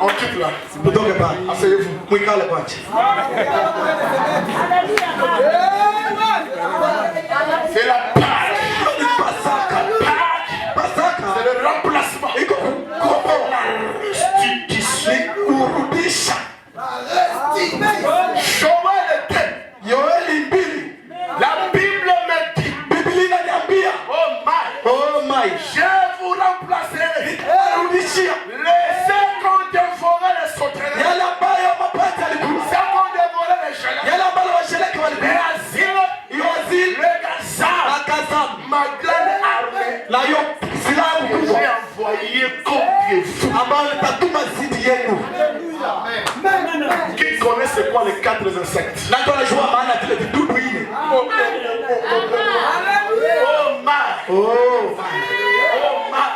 On quitte là. Mutoke pale. Asseyez-vous. Mwikale kwanza. C'est la Pâque. C'est le remplacement. Comment la restitution. Kurudisha. Joël était. Yoeli mbili. La Bible me dit. Biblia inaniambia. Oh my. Oh my. Je vous remplacerai. Rudishia. Laissez qu'on dévorait les sauterelles. Yale ambayo mapacha alikula. Laissez qu'on dévorait les chalets. Yale ambayo washeleka Les walikula. asiles. Iyo asili. Le Gaza. Akazam. Ma grande armée. Na yo silaha kubwa. J'ai envoyé contre vous. Ambayo nitatuma zidi yenu. Qui connaît c'est quoi les 4 insectes? Na tunajua maana vile vidudu ine. Oh my. Oh. Oh my.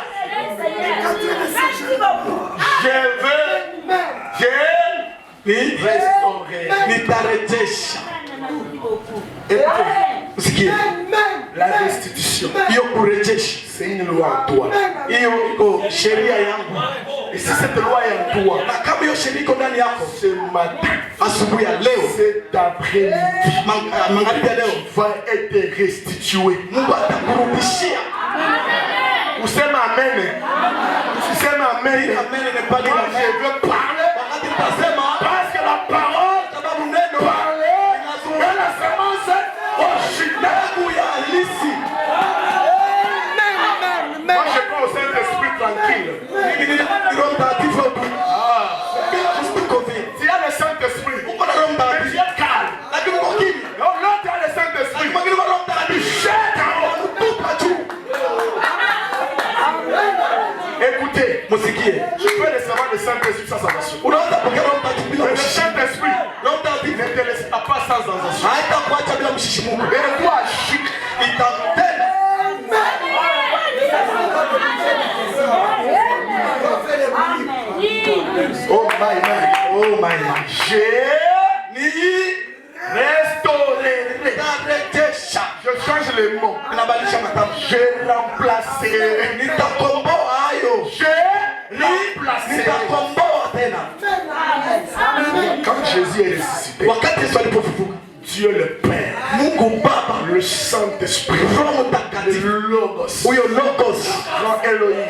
Je veux restaurer. Nitarejesha. Usikie. La restitution. Hiyo kurejesha. C'est une loi en toi. Hiyo iko sheria yangu. Et si cette loi est en toi, Na kama hiyo sheria iko ndani yako, ce matin, asubuhi ya leo, cet après-midi, magharibi ya leo, va être restitué. Mungu atakurudishia. Usema amen. Usema amen. Amen ni pale Moi, je veux parler. wakati tutasema Parce que la parole sababu neno est la semence originale. mbegu ya halisi. Moi, je prends au Saint-Esprit tranquille. Mimi ni Roho Mtakatifu tu. Bila kusikovia. Tu as le Saint-Esprit. Uko na Roho Mais tu Mtakatifu. es calme. Lakini uko kimya. Non, l'autre a le Saint-Esprit. Mwingine wa Roho Mtakatifu. Jette en haut. Tupa juu. Écoutez, Musikie. tu peux recevoir le Saint-Esprit sans salvation. Unaweza pokea Roho Mtakatifu bila Mais le mshishi. Saint-Esprit Roho Mtakatifu ne te laisse pas sans sensation. haitakuacha bila mshishimuko. Et toi, agis. Itakutenda. Oh my man. Oh my God. J'ai Ni restauré. nitarejesha. Je change les mots. Nabadilisha matamshi. J'ai remplacé. Nitakomboa hayo. J'ai remplacé. Nitakomboa tena. Quand Jésus est ressuscité, Wakati Yesu alipofufuka, Dieu le Père, Mungu Baba, le Saint-Esprit, Roho Mtakatifu, le Logos, huyo Logos, non Elohim,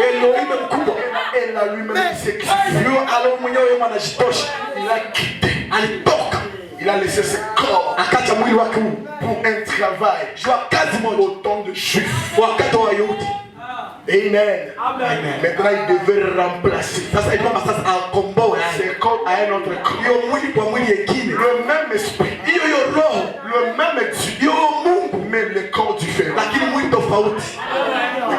Elohim mkubwa, et là lui-même il s'est quitté. huyo alio mwenyewe mwanajitosha, Il a quitté. alitoka Il a laissé ses corps akacha mwili wake huu pour un travail jua kazi moja au temps de Juifs. wakati wa Wayahudi. Amen. Maintenant il devait remplacer. Sasa ilikuwa sasa akomboe Ses corps à un autre corps. hiyo mwili kwa mwili yengine, Le même esprit, hiyo roho, le même Dieu, hiyo Mungu, mais le corps différent. lakini mwili tofauti.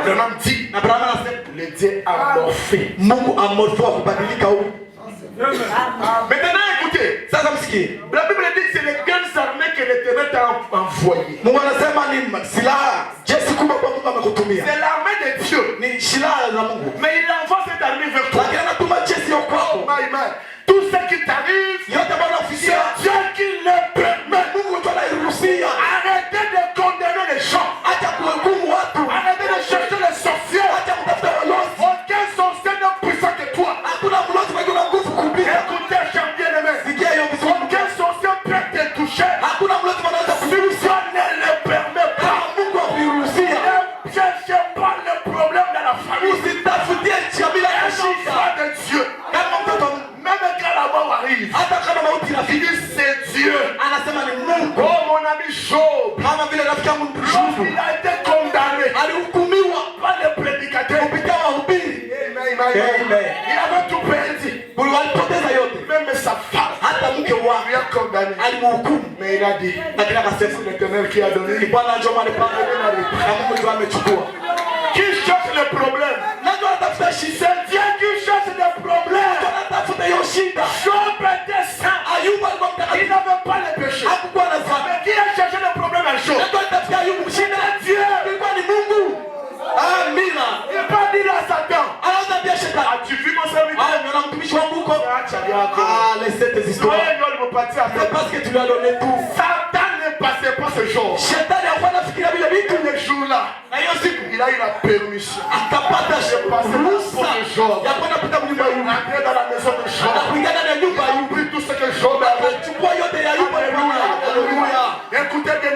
Abraham dit, Na Abrahamu anasema le Dieu amorphé. Mungu amorfua kubadilika huu. Maintenant écoutez, Sasa msikie, la Bible dit que c'est les grandes armées que l'Éternel t'a envoyées. Mungu anasema ni silaha jeshi kubwa kwa Mungu amekutumia, C'est l'armée de Dieu. ni silaha za Mungu, Mais il envoie cette armée vers toi. lakini anatuma jeshi ya Oh kwako. my man. Tout ce qui t'arrive, Yote ambayo c'est unafikia Dieu qui le permet. Mungu tu anairuhusia. Arrêtez de condamner les gens. Acha kuhukumu watu, Arrêtez de chercher les sorciers. acha kutafuta walozi. Aucun sorcier n'est puissant que toi. Hakuna mlozi mwenye una nguvu kukupiga. Écoutez, chien bien-aimé. Sikia hiyo vizuri. Aucun sorcier peut te toucher. Hakuna mlozi mwanaweza Si kukugusa. Dieu ne le permet pas. Kama Mungu akuiruhusia, Ne cherchez pas le problème dans la famille. usitafutie njia bila ya Un shida. enfant de Dieu, Kama mtoto, même quand la mort arrive, hata kama mauti il rafiki, dit c'est Dieu. anasema ni Mungu. Oh mon ami Job, Kama vile rafiki yangu Yusufu il a été condamné alihukumiwa par les prédicateurs. kupitia wahubiri. Amen. Il avait tout perdu. Walipoteza yote, Même sa femme hata mke wake lui a condamné. alimhukumu, Mais il a dit, lakini akasema c'est l'Éternel qui a ni donné. Bwana ndio alipanga na Mungu ndio amechukua. Qui cherche le problème? Ndio anatafuta shida, C'est Dieu qui cherche le problème. anatafuta hiyo shida. Job était saint. Ayubu alikuwa Il mtakatifu, n'avait pas le péché. hakukuwa na dhambi. Mais qui a cherché le problème à Job? Ndio anatafuta Ayubu shida. Ilikuwa ni Mungu. Amina. Il n'a pas dit à Satan, Anaanza pia shetani. as-tu vu mon serviteur? Ah, unaona mtumishi wangu huko. Ah, Ah, laissez tes histoires. C'est parce que tu lui as donné tout. Satan ne passait pas ce jour. Shetani hakuwa anafikiria vile vitu. Les jours-là, Na hiyo siku il a eu la permission akapata de passer par ruhusa ce jour. ya kwenda pita mnyumba yule. Entrer dans la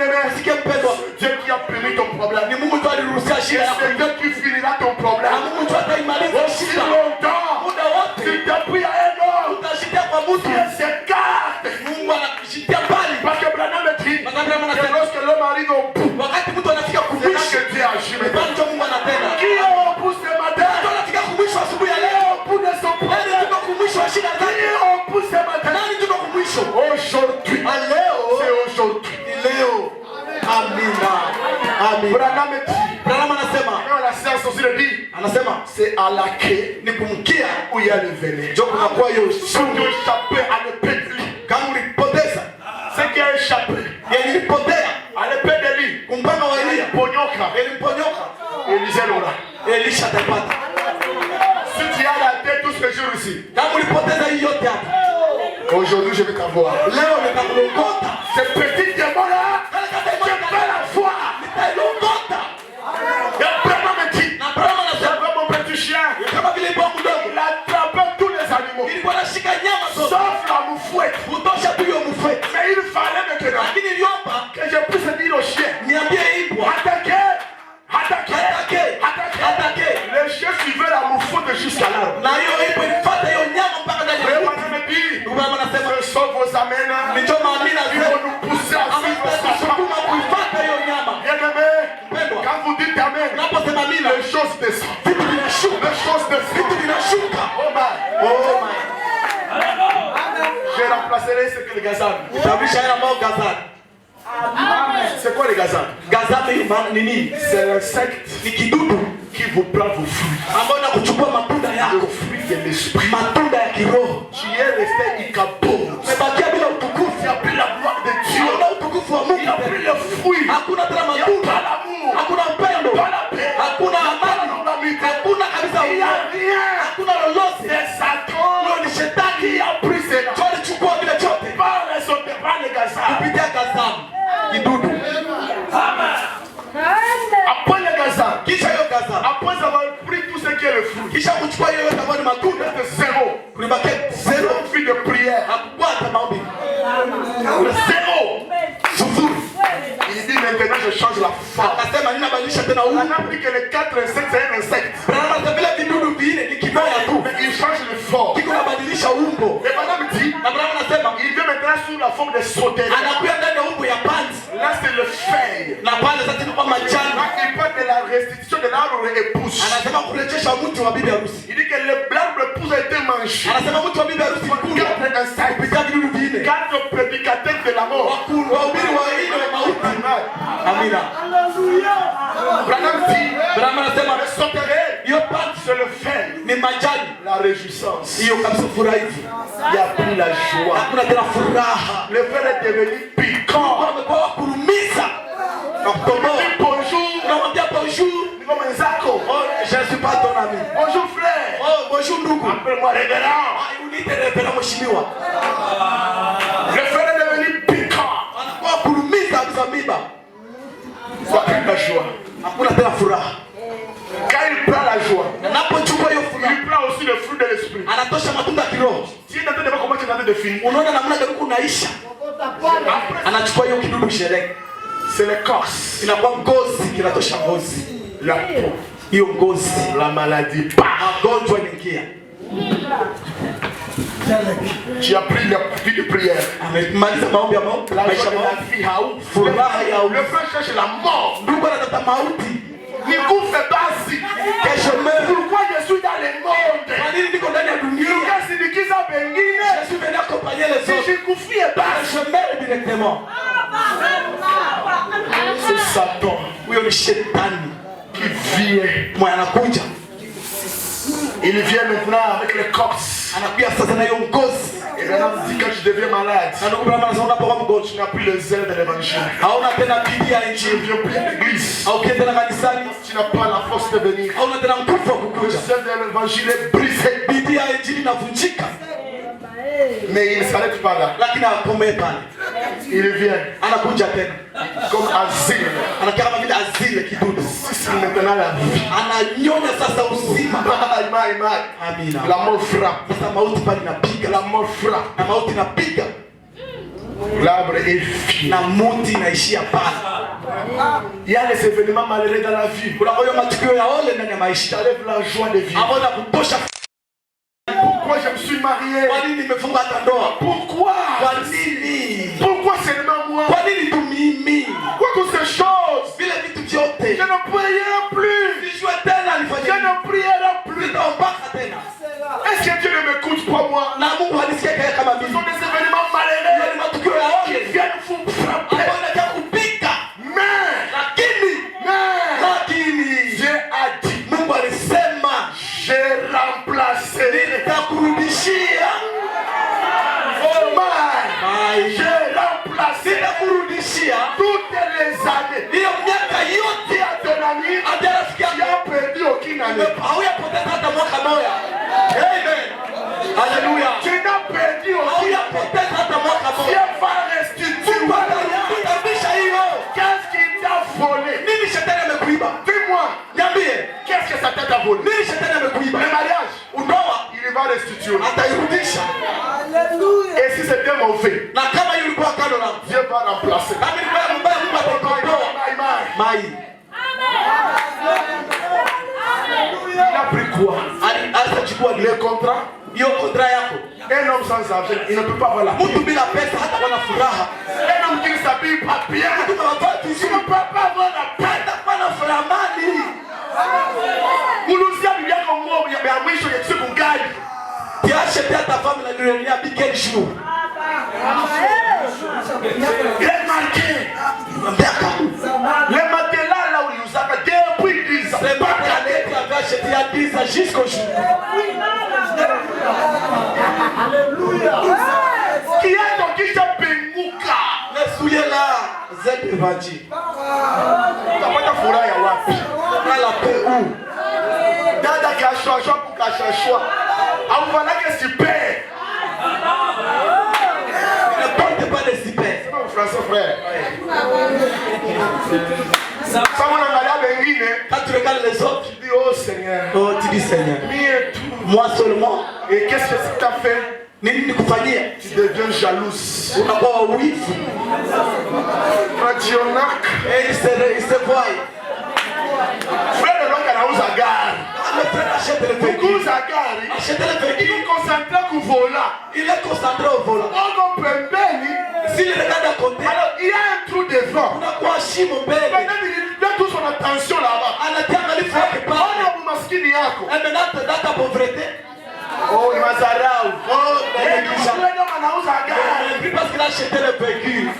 Usikie mpendwa. Dieu qui a permis ton problème. Ni Mungu tu aliruhusia Et shida yako. c'est Dieu qui finira ton problème. Na Mungu tu ataimaliza Aussi shida. longtemps. Muda wote Tu t'as pris à un homme. utashitia kwa mtu. Dieu s'écarte. Mungu anakushitia mbali. Parce que Branham me dit que lorsque l'homme arrive au bout, Wakati mtu anafika c'est là kumwisho, que Dieu agit bali maintenant. ndio Mungu anatenda. Qui est au bout ce matin? Mtu anafika kumwisho asubuhi ya Qui est leo. au bout de son Nani problème? tuko kumwisho wa shida Qui zake? est au bout ce matin? Nani tuko kumwisho? Aujourd'hui. Leo. C'est aujourd'hui. Leo. Amina. Amina. Branham me dit, Branham anasema, quand la science aussi le dit, anasema c'est à la quai ni kumkia où il y a le venin. ndio kunakuwa hiyo Ceux qui sumu. ont échappé à l'épée de lit, Kama ulipoteza, ceux qui ont échappé yalipotea à l'épée de lit, kumpanga wa Elia, Ponyoka, yaliponyoka, Élisée Lola. Elisha atapata. Si tu as la tête tous ces jours ici, Kama ulipoteza hii yote hapa, aujourd'hui je vais t'avoir. leo nitakulokota. Ces petits démons-là, je fais la foi. Nitailokota. Et Branham me dit, Na Branham anasema j'avais mon petit chien, kama vile mbwa mdogo il attrapait tous les animaux, ilikuwa nashika nyama zote, sauf la moufouette. kutosha tu hiyo mfwe. Mais il fallait maintenant Lakini niliomba que je puisse dire au chien, niambie hii mbwa, attaquez, attaquez, Attaquez, attaquez. attaquez. Le chien suivait la moufouette jusqu'à là. na hiyo ipo ilifuata hiyo nyama mpaka ndani ya Mais nyumba. Branham me dit, Branham anasema ce sont vos amènes ndicho maamina qui vont nous pousser à suivre ça. kusukuma kuifuata hiyo nyama. Bien-aimé, Mpendwa, quand vous dites amen, unaposema amina, les choses descendent. vitu vinashuka, Les choses vitu descendent. vinashuka. Oh my. Oh my. Je remplacerai ce que les gazans. Utabisha haya ambao gazani. C'est quoi les gazans? Gazani maana ni nini? C'est l'insecte Ni kidudu qui vous prend vos fruits. ambao nakuchukua matunda Le yako, fruit de l'esprit. matunda ya kiroho. Tu es resté ikabo. Umebakia bila utukufu, Tu as pris la gloire de Dieu. hauna utukufu wa Il a Mungu. pris le fruit. Hakuna tena Il n'y a matunda, pas l'amour. hakuna upendo, Pas la paix. hakuna Pas amani, l'humanité. hakuna kabisa Il n'y a upendo, rien. hakuna lolote. C'est Satan Huyo ni shetani qui a pris cela. ndio alichukua vile chote Par les autres, par les gazans. kupitia gazamu, kidudu. Après les gazans, Kisha hiyo gazamu, après avoir pris tout ce qui est le fruit, kisha kuchukua hiyo yote ambayo ni matunda, c'est zéro. kulibakia zero. Zéro fruit de prière. Hakukuwa hata maombi, Zéro. sufuri. Il dit maintenant je change la forme. Akasema ninabadilisha tena On huu. a pris que les 4 insectes c'est un insecte. Branham vile vidudu vinne ni kimoja tu, Mais il change de forme. kiko nabadilisha umbo. Et Branham dit, Na Branham anasema il vient maintenant sous la forme de sauterelles. anakuya ndani ya umbo ya panzi, Là c'est le feuille. na pale sasa ni kwa majani. Là il parle de la restitution de l'arbre épouse. Anasema kurejesha mti wa bibi harusi. Il dit que l'arbre épouse a été mangé. Anasema mti wa bibi harusi mkuu 4 insectes. kupitia vidudu vinne. 4 prédicateurs de la mort. Wahubiri wa ile wa mauti. Amina. Branham dit, Branham anasema le sauterelle, hiyo panzi c'est le feuille. ni majani. La réjouissance. Hiyo kabisa furaha hivi. Il n'y a plus la joie. Hakuna tena furaha. Le fer est devenu piquant. Wamekuwa wakurumiza. Na kutoboa. Dis bonjour. Unamwambia bonjour. Comme un zaco. Oh, je ne suis pas ton ami. Bonjour frère. Oh, bonjour ndugu. Appelle-moi révérend. Unite revela mheshimiwa. Le fer est devenu piquant. Wanakuwa wakurumiza kabisa miba. Il n'y a plus la joie. Hakuna tena furaha. Quand il prend la joie, Anapochukua hiyo furaha, il prend aussi le fruit de l'esprit. anatosha matunda ya kiroho. Si tu es en train de voir comment tu es en train de finir, Unaona namna gani kunaisha. Anachukua hiyo kidudu sherehe. c'est l'écorce, Inakuwa ngozi, kinatosha ngozi. la peau, Hiyo ngozi, la maladie. Bah! magonjwa inaingia. Tu as pris la vie de prière. Amemaliza maombi ya maombi, La maisha joie de la maombi. vie, haou. Furaha ya Le frère cherche la mort. ndugu anatafuta mauti. Nikufe basi. Kesho meru. Pourquoi je suis dans le monde? Kwa nini niko ndani ya dunia? Nikasindikiza wengine. Je suis venu accompagner les autres. Sijikufie basi. Je meurs directement. C'est Satan Huyo ni shetani qui vient. mwenye anakuja. Il vient maintenant avec l'écorce. Anakuja sasa na hiyo ngozi. Et maintenant, il dit quand tu deviens malade, Na ndugu Branham anasema unapokuwa mgonjwa, tu n'as plus le zèle de l'évangile. hauna tena bidii ya Tu ne injili. viens plus à l'église. Haukie tena kanisani. Tu n'as pas la force de venir. Hauna tena nguvu ya Le kukuja. zèle de l'évangile est brisé. Bidii ya injili inavunjika. Mais il ne s'arrête pas là. Lakini hakomei pale. Il vient Anakuja tena. comme asile. Anakaa kama vile azile kidudu. C'est maintenant la vie. Ananyonya sasa uzima. Maï, maï, maï. Amina. La mort frappe. Sasa mauti pale inapiga. La mort frappe. Na mauti inapiga. L'arbre est fini. Na muti inaishia pale. Il y a les événements malheureux dans la vie. Kuna moyo matukio ya ole ndani ya maisha. T'enlèves la joie de vivre. Amona kutosha. Pourquoi je me suis marié? Kwa nini nimefunga ndoa? Pourquoi? Kwa nini? Pourquoi seulement moi? Kwa nini tu mimi? Pourquoi toutes ces choses? Vile vitu vyote. Je ne prierai plus. Sijue tena nifanye. Je ne prierai plus. Nitaombaka tena. Est-ce que Dieu ne m'écoute pas moi? Na Mungu anisikia kama Ce mimi. sont des événements malheureux. Ni matukio ya Qui ole. viennent vous frapper. Amona ya kupika. Mais Dieu a dit, Mungu alisema j'ai remplacé. nitakurudishia. J'ai remplacé Nitakurudishia toutes les années. hiyo miaka Dis yote. à ton ami, tu as perdu aucune année. Hauyapoteza hata mwaka moja. Amen. Haleluya. Tu n'as perdu aucune année. Hauyapoteza hata mwaka Dieu moja. va restituer. Kurudisha hiyo. Qu'est-ce qu'il t'a volé? Nini shetani amekuiba? Dis-moi, Niambie. qu'est-ce que Satan t'a volé? Nini shetani amekuiba? Le mariage, Ndoa il va restituer. atairudisha. Et si c'était mauvais, Na kama hiyo ilikuwa kando na Dieu va remplacer. kama ilikuwa mbaya, Mungu atakuondoa. Mai. Il a pris quoi? Alichukua Le contrat. hiyo kontra yako. Un homme sans argent, il ne peut pas avoir la paix. Mtu bila pesa hata kuwa na furaha. Un homme qui ne s'habille pas bien, Mtu mavazi il ne vizuri peut pas avoir la paix. hata kuwa na furaha mali. Muluzia bibi yako nguo ya mwisho ya siku gani? Tiashe pia ta family na dunia big show. Il est marqué. Mbeka. Le matelas là où il nous a depuis 10 ans. C'est pas qu'elle est acheté il y a 10 ans jusqu'au jour. Alléluia. Qui est donc qui s'est penguka? Le soulier là, Z Evanji. Tapata furaha ya wapi? Na la paix où? Dada kashashwa pour kashashwa. Au vanake super. Ne porte pas de super. C'est pas français frère. Ça on angalia wengine. Quand tu regardes les autres, Tu dis oh Seigneur. oh tu dis Seigneur. Mie tout. Moi seulement. Et qu'est-ce que ça t'a fait? Nini nikufanyia? Tu deviens jalouse. Unakuwa wivu. Radionac. Et il se voit. Frère de l'homme anauza gari. Le frère achète le véhicule. Kuuza gari. Achète le Il véhicule. est concentré kuvola. Il est concentré au volant. Ogo pembeni. S'il regarde à côté, Alors il y a un trou devant. unakuwa shimo mbele. Maintenant il a toute son attention là-bas. Anaangalia frère On pale. a umaskini yako. Et maintenant dans ta pauvreté. Oh ni mazarau. Oh, Eh ni mshuleni anauza gari. puis parce qu'il a acheté le véhicule.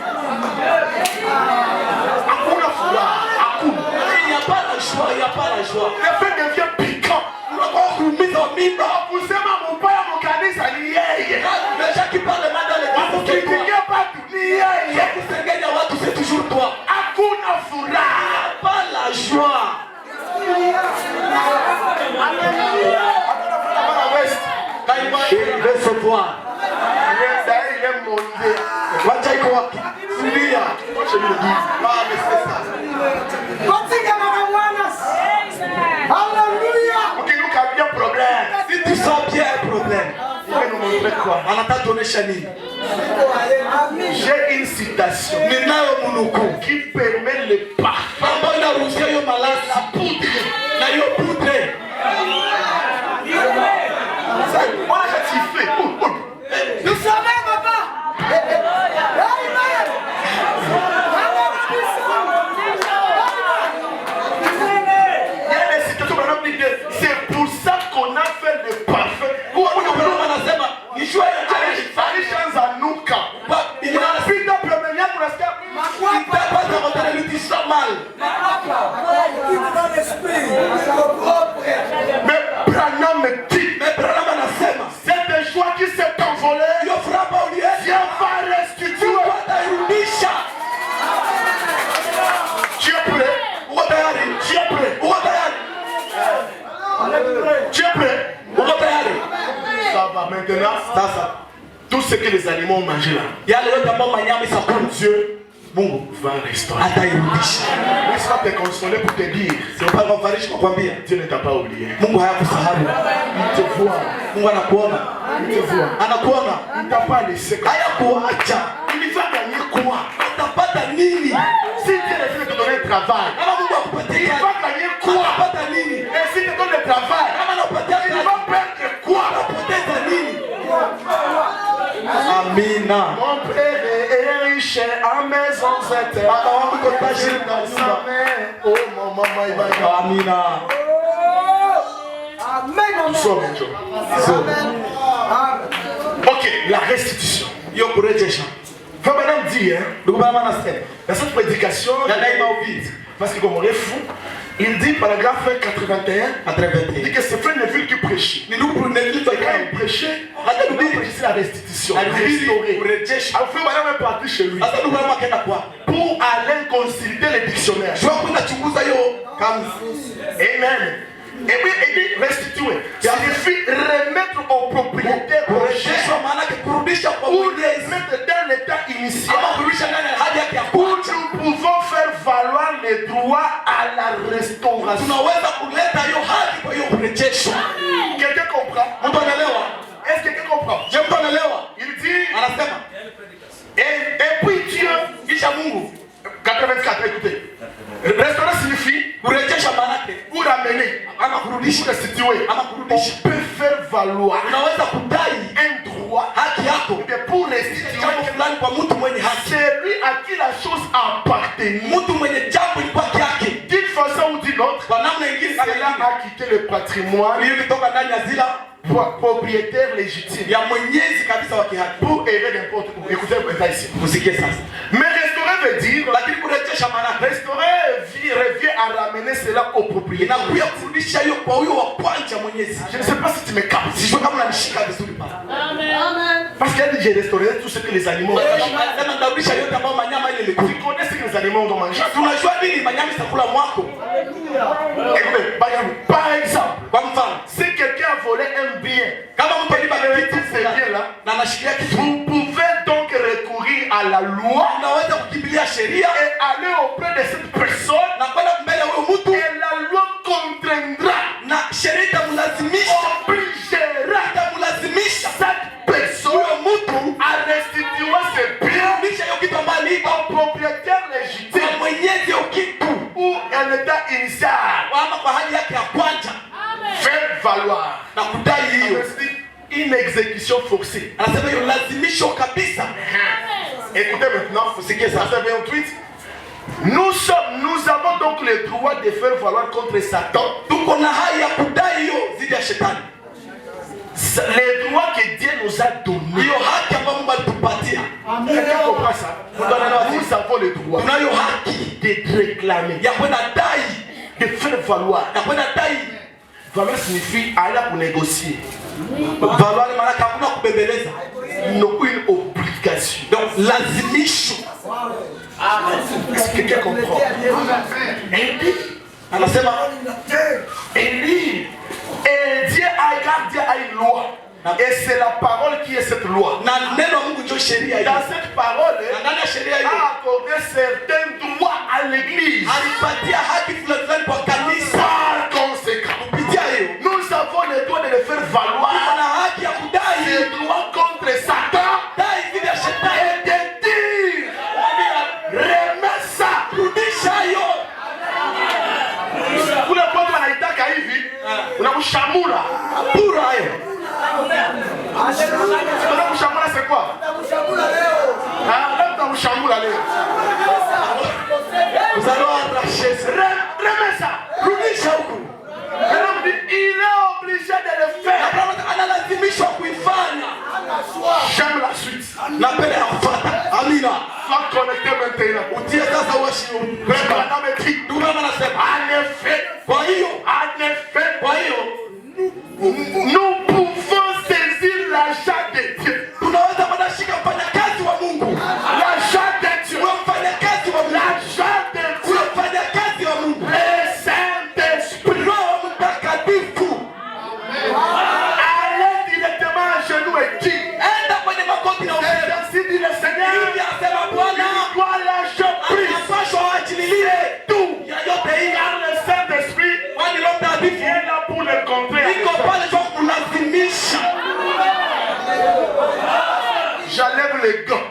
Hakuna furaha. Hakuna. Il n'y a pas la joie, il n'y a pas la joie. Le fait devient piquant. Unakuwa kuumiza mimba. Kusema mbaya mkanisa ni yeye. Les gens qui parlent mal dans les groupes, c'est toi. Wakukipigia watu ni yeye. Kusengenya watu, c'est toujours toi. Hakuna furaha. Pas la joie. Il veut se voir. Wacha iko wapi? Tulia. Ah, mais c'est ça. Si tu sens bien un problème, anataka tuonesha nini? J'ai une citation Ninayo munuku qui permet le parfum. ambayo inaruhusia hiyo malasi na hiyo pudre. On a sifflé. Nous savons, papa. Il y a des situations maintenant qui disent c'est pour ça qu'on a fait le parfum. Anasema ni jua Alishaanza nuka. Inapita pembeni yako unasikia itapata modele litisha mal. mais Branham me dit Mais Branham anasema cette joie qui s'est envolée, hiyo furaha uliye Dieu va restituer. atarudisha. Tu es prêt? Uko tayari? Tu es prêt? Uko tayari? Tu es prêt? Uko tayari? Ça va maintenant. Sasa Tout ce que les animaux ont mangé là, yale yote ambayo manyama isakula Dieu Mungu va restaurer. atairudisha. Laisse-moi te consoler pour te dire, Sio pale kufariji kukwambia Dieu ne t'a pas oublié. Mungu hayakusahau. Il te voit. Mungu anakuona. Il te voit. Anakuona. Il ne t'a pas laissé. Hayakuacha. Il va nini? Si Dieu décide de te donner un travail, Kama Mungu akupatia il kazi, va gagner quoi? unapata nini? Et s'il te donne le travail, Kama anakupatia il kazi, va perdre quoi? unapoteza nini? Amina. Mon père est riche en maisons éternelles. Baba wangu iko tajiri na nyumba. Oh, mon maman, il va Amina. Ok, la restitution. Hiyo kurejesha. Frère Madame dit, hein, Ndugu baba anasema, dans cette prédication, parce que comme on est fou, il dit, paragraphe 81, il dit que c'est frère Neville qui prêchait. Et quand il prêchait, il prêchait la restitution. Restaurer. Alors frère Madame est parti chez lui pour aller consulter les dictionnaires. Amen. Et puis il dit restituer. Ça signifie remettre au propriétaire ou remettre dans l'état initial où nous pouvons faire valoir les droits à la restauration. Quelqu'un comprend? Est-ce que quelqu'un comprend? Il dit et puis Dieu, 84, écoutez. Restaurer signifie ou ramener, ou restituer. On peut faire valoir un droit pour restituer celui à qui la chose appartenait. D'une façon ou d'une autre, cela a quitté le patrimoine propriétaire légitime pour errer n'importe où. Écoutez, ici. Mais restaurer veut dire restaurer revient à ramener cela au propriétaire. Je ne sais pas si tu me captes. Parce qu'il a dit j'ai restauré tout ce que les animaux ont mangé. Tu connais ce que les animaux ont mangé. Par exemple, si quelqu'un a volé un bien, vous pouvez donc recourir à la loi et aller auprès de cette personne et la loi contraindra, obligera cette personne à restituer ses biens au propriétaire légitime ou un état initial. Faire valoir une exécution forcée. Écoutez maintenant, ce qui est ça, c'est 28. Nous avons donc le droit de faire valoir contre Satan les droits que Dieu nous a donnés. Quelqu'un comprend ça? Nous avons le droit de réclamer, de faire valoir. Valoir signifie aller pour négocier. Valoir une obligation. Donc lazimisho. Est-ce que quelqu'un comprend? Et Dieu a une loi. Et c'est la parole qui est cette loi. Dans cette parole, a accordé certains droits à l'église. Par conséquent, nous avons le droit de le faire valoir. Les droits contre Satan. Et de dire, remets ça. Pour le point de l'anaïtaka hivi, unamshamula. Unamshamula c'est quoi? Vous allez arracher ça. Remets ça. Il est obligé de le faire. J'aime la suite. Amina. Sois connecté maintenant. Nous pouvons saisir l'argent de Dieu. L'argent de Dieu. L'argent de Dieu. Le Saint-Esprit. Allez directement à genoux et dit. Ainsi dit le Seigneur. Il doit l'argent pris. C'est tout. Car le Saint-Esprit est là pour le contrer. J'enlève les gants.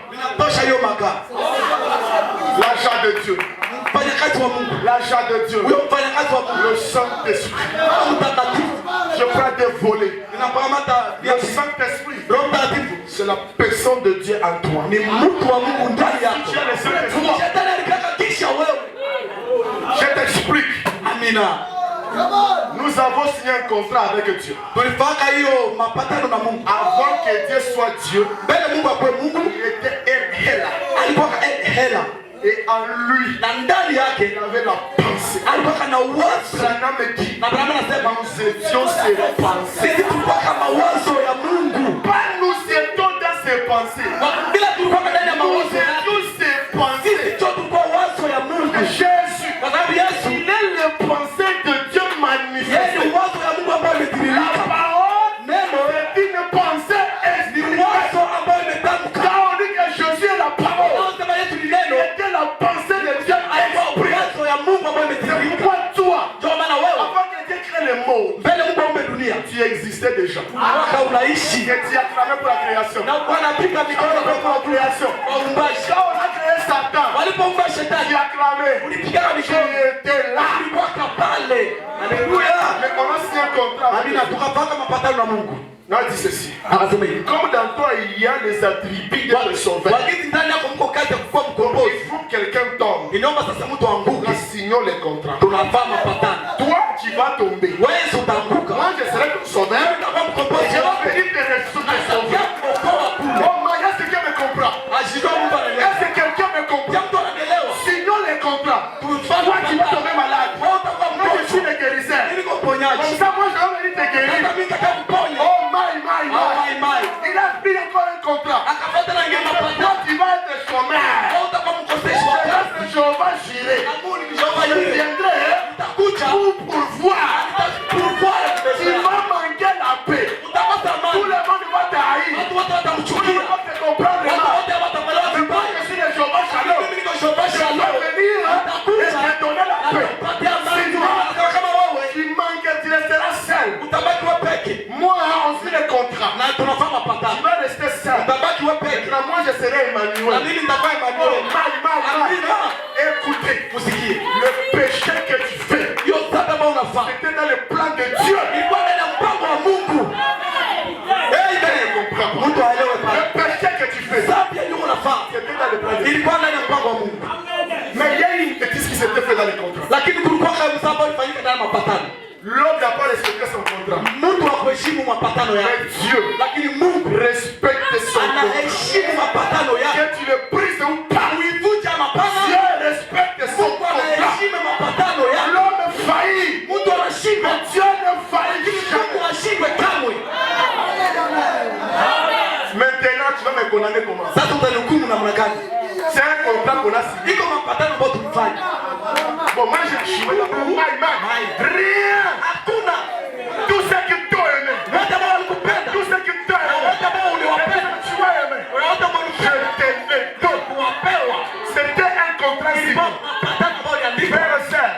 L'agent de Dieu. L'agent de Dieu. Le Saint-Esprit. Je prends des volets. Le Saint-Esprit, c'est la personne de Dieu en toi. Tu as le Saint-Esprit. Je t'explique. Amina. Nous avons signé un contrat avec Dieu. Avant que Dieu soit Dieu, il était El. Et en lui, il avait la pensée. Branham dit, nous étions ses pensées. Pas nous étions dans ses pensées. Nous étions ses pensées. Jésus, il est le pensée de Dieu manifesté. La parole est une pensée spirituelle. Quand on dit que Jésus est la parole, il était la pensée de Dieu esprit. C'est pourquoi toi, avant que Dieu crée les mots, tu existais déjà. Et tu as clamé pour la création. Quand on a créé Satan, tu as clamé. Tu étais là. Alléluia. Mais on a signé un contrat. On a dit ceci. Comme dans toi il y a les attributs de sauveur, il faut que quelqu'un tombe. Nous signons les contrats. Toi tu vas tomber. Moi je serai ton sauveur. Et je vais venir te sauver. Oh my, est-ce que quelqu'un me comprend? Est-ce que quelqu'un me comprend? Signons les contrats. Toi tu vas tomber malade. Moi je suis le guérisseur. Comme ça moi je vais venir te guérir. Oh my. Il a pris encore un contrat. Toi tu vas être chômeur. Je vais gérer. Je viendrai pour pourvoir. Tu vas manquer la paix. Tout le monde va t'haïr. Tout le monde va te comprendre. Je suis le chômeur chaleur. Je vais venir et te donner la paix. Tu manques, tu resteras seul. Moi, on suit les contrats. Tu vas rester seul. Moi, je serai Emmanuel. Écoutez, le péché que tu fais, c'était dans le plan de Dieu. Le péché que tu fais, c'était dans le plan de Dieu. Mais il y a une bêtise qui s'était faite dans les contrats. L'homme n'a pas respecté son contrat. Mais Dieu respecte son contrat. Que tu le brises ou pas, Dieu respecte son contrat. L'homme faillit, mais Dieu ne faillit jamais. Maintenant tu vas me condamner comment? C'est un contrat qu'on a signé. Bon, moi j'ai joué rien. Tout ce que tu as aimé, tout ce que tu as aimé, tu as aimé, je t'aimais. C'était un contrat signé. Frère et sœur,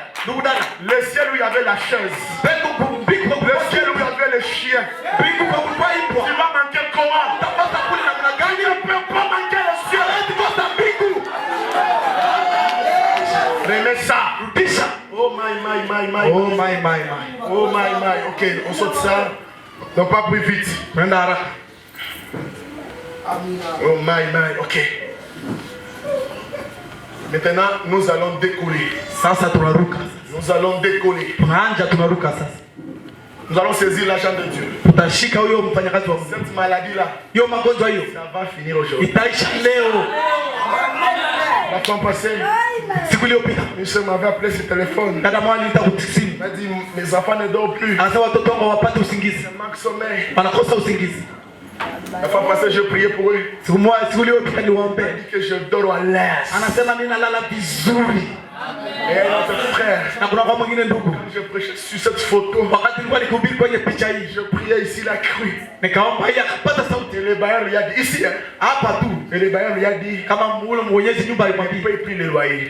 le ciel où il y avait la chaise, le ciel où il y avait le chien, tu vas manquer comment? Tu ne peux pas manquer le ciel. Remets ça. Oh my. Oh my. Ok, on saute ça. Donc pas plus vite. Oh my. Ok. Maintenant, nous allons décoller. Nous allons décoller. Nous allons saisir l'argent de Dieu. Cette maladie-là, ça va finir aujourd'hui. La fois passée, une soeur m'avait appelé sur le téléphone. Elle m'a dit, mes enfants ne dorment plus. C'est manque sommeil. La fois passée, je priais pour eux. Elle dit que je dors à l'aise. Et notre frère, quand je prêchais sur cette photo, je priais ici la crue. Et le bailleur lui a dit, ici, et le bailleur lui a dit, il peut pris le loyer.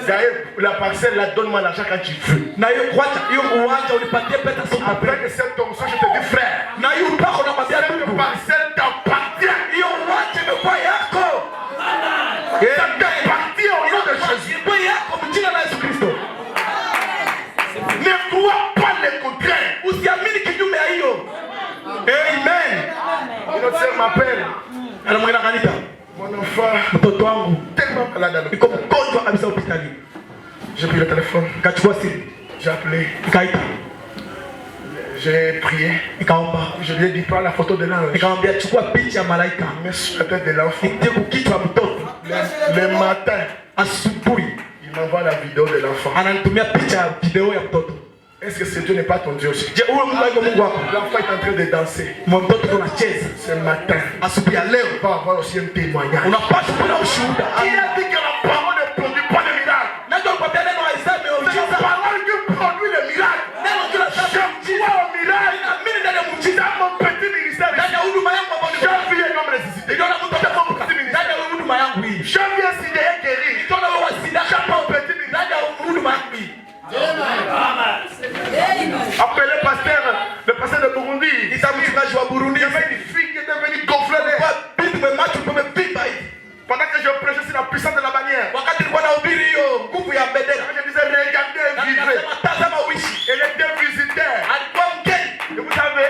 D'ailleurs, la parcelle, là, donne-moi l'argent quand tu veux. Après que cette onction, je te dis, frère, cette parcelle t'appartient. Une autre sœur m'appelle. Mon enfant, tellement malade à l'hôpital. J'ai pris le téléphone. J'ai appelé. J'ai prié. Je lui ai dit, prends la photo de l'ange. Mets sur la tête de l'enfant. Le matin, il m'envoie la vidéo de l'enfant. Est-ce que ce Dieu n'est pas ton Dieu aussi? L'enfant est en train de danser. Ce matin, il va avoir aussi un témoignage. Il a dit que la parole ne produit pas de miracle. C'est la parole qui produit le miracle. Je crois au miracle. Dans mon petit ministère, j'ai vu un homme ressuscité. Dans mon petit ministère, j'ai vu un sidéré guéri. Dans mon petit ministère. Après le pasteur de Burundi, il y avait une fille qui était venue gonfler les. Pendant que je prêchais sur la puissance de la bannière, je disais regardez, vivez. Elle était visitée. Et vous savez,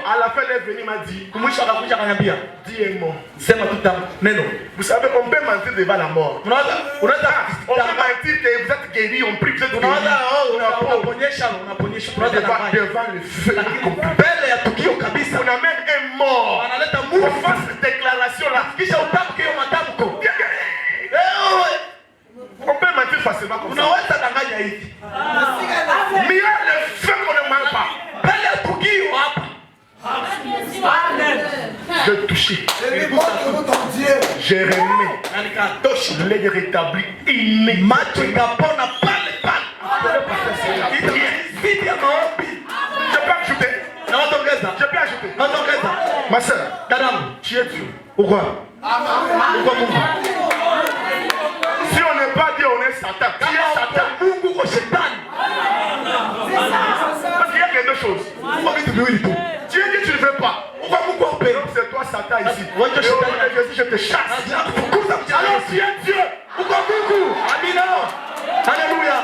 à la fin, elle est venue, m'a dit, dis un mot. Vous savez, on peut mentir devant la mort. On peut mentir que vous êtes guéri, on prie, vous êtes guéri. Devant le feu. On amène un mort. On fasse cette déclaration-là. On peut mentir facilement comme ça. Mais il y a le feu qu'on ne ment pas. Je touché. J'ai remis. Les rétablis immédiatement. Je peux ajouter. Je peux ajouter. Ma soeur, tu es Dieu. Pourquoi? Si on n'est pas Dieu, on est Satan. Qui est Satan? Parce qu'il y a quelque chose. Dieu dit tu ne veux pas. Donc c'est toi Satan ici. Et je te chasse. Alors tu es Dieu. Alléluia.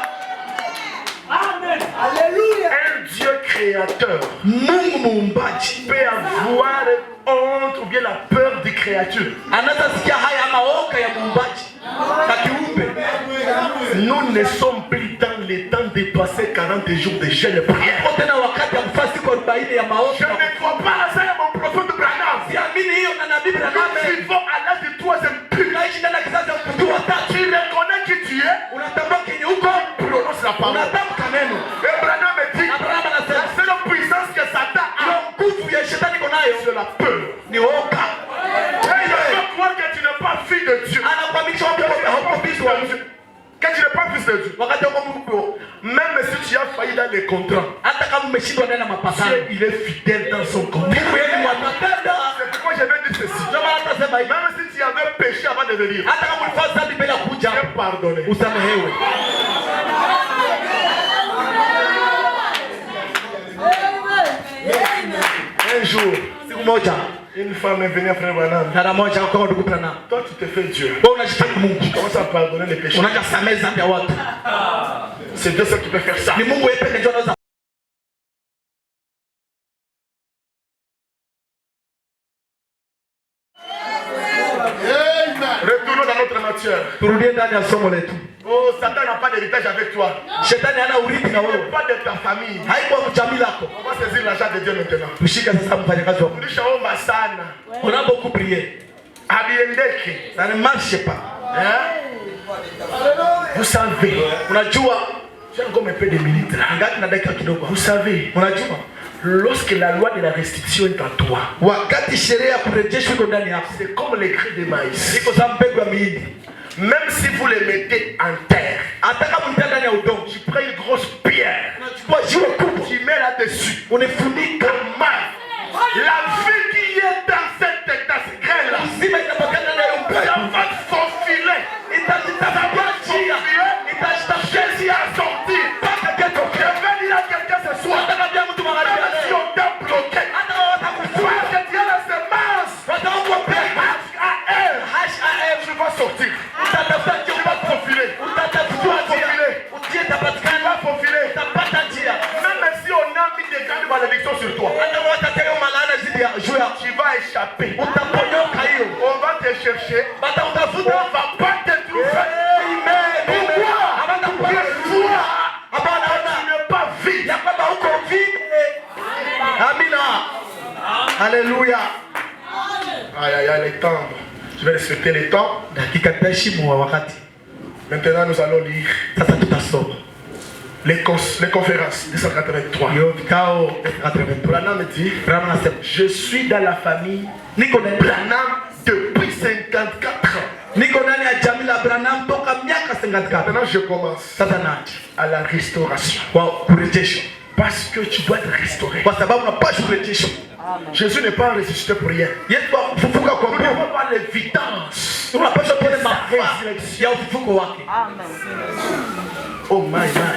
Amen. Alléluia. Un Dieu créateur peut avoir honte ou bien la peur des créatures. Nous ne sommes plus dans les temps dépassés 40 jours de jeûne et prière. Je ne crois pas à ça, mon prophète Branham. Nous vivons à l'âge du troisième but. Tu reconnais qui tu es. Tu prononces la parole. Et Branham me dit, c'est la puissance que Satan a. C'est la peur. Et je veux croire que tu n'es pas fille de Dieu. Quand tu n'es pas fils de Dieu, même si tu as failli dans les contrats, Dieu, il est fidèle dans son contrat. C'est pourquoi je vais dire ceci. Même si tu avais péché avant de venir, tu es pardonné. Un jour, une femme est venue à Frère Branham. Toi, tu te fais Dieu. Tu commences à pardonner les péchés. C'est Dieu seul qui peut faire ça. Retournons dans notre matière. Oh, Satan n'a pas d'héritage avec toi. Il n'est pas de ta famille. On va saisir l'argent de Dieu maintenant. On a beaucoup prié. Ça ne marche pas. Vous savez, j'ai encore un peu de minutes là. Vous savez, lorsque la loi de la restitution est en toi, c'est comme les grains de maïs. Même si vous les mettez en terre, tu prends une grosse pierre, tu mets là-dessus, on est foutu comme mal. La vie qui est dans cette graine-là, ça va te faufiler. Ça va te faufiler. Jésus a sorti. Je vais dire à quelqu'un ce soir, si on t'a bloqué, parce que tu as la semence, H-A-M, tu vas sortir. Tu vas te faufiler. Tu vas faufiler. Même si on a mis des grandes malédictions sur toi, t'attraper. utaponyoka hiyo. On va te chercher. On Batautafuta. va pas te trouver. Amen. Pourquoi? Tu vois, Hapana, tu n'es pas vide. ya kwamba uko vile. Amina. Haleluya. Aïe, aïe, aïe, les temps. Je vais respecter les temps. Dakika tutaheshimu wa wakati. Maintenant, nous allons lire Sasa tutasoma. les conférences 283. Hiyo vikao 83. Branham me dit, Branham anasema, je suis dans la famille niko ndani Branham depuis 54 ans. niko ndani ya jamii la Branham toka miaka 54. Maintenant, je commence Sasa naje à la restauration. kwa kurejesha. Parce que tu dois être restauré. Kwa sababu unapaswa kurejesha. Jésus n'est pas ressuscité pour rien. Yesu akufufuka kwa Nous Mungu. devons voir l'évidence. Tunapaswa kuona mafaa ya ufufuko wake. Oh my my.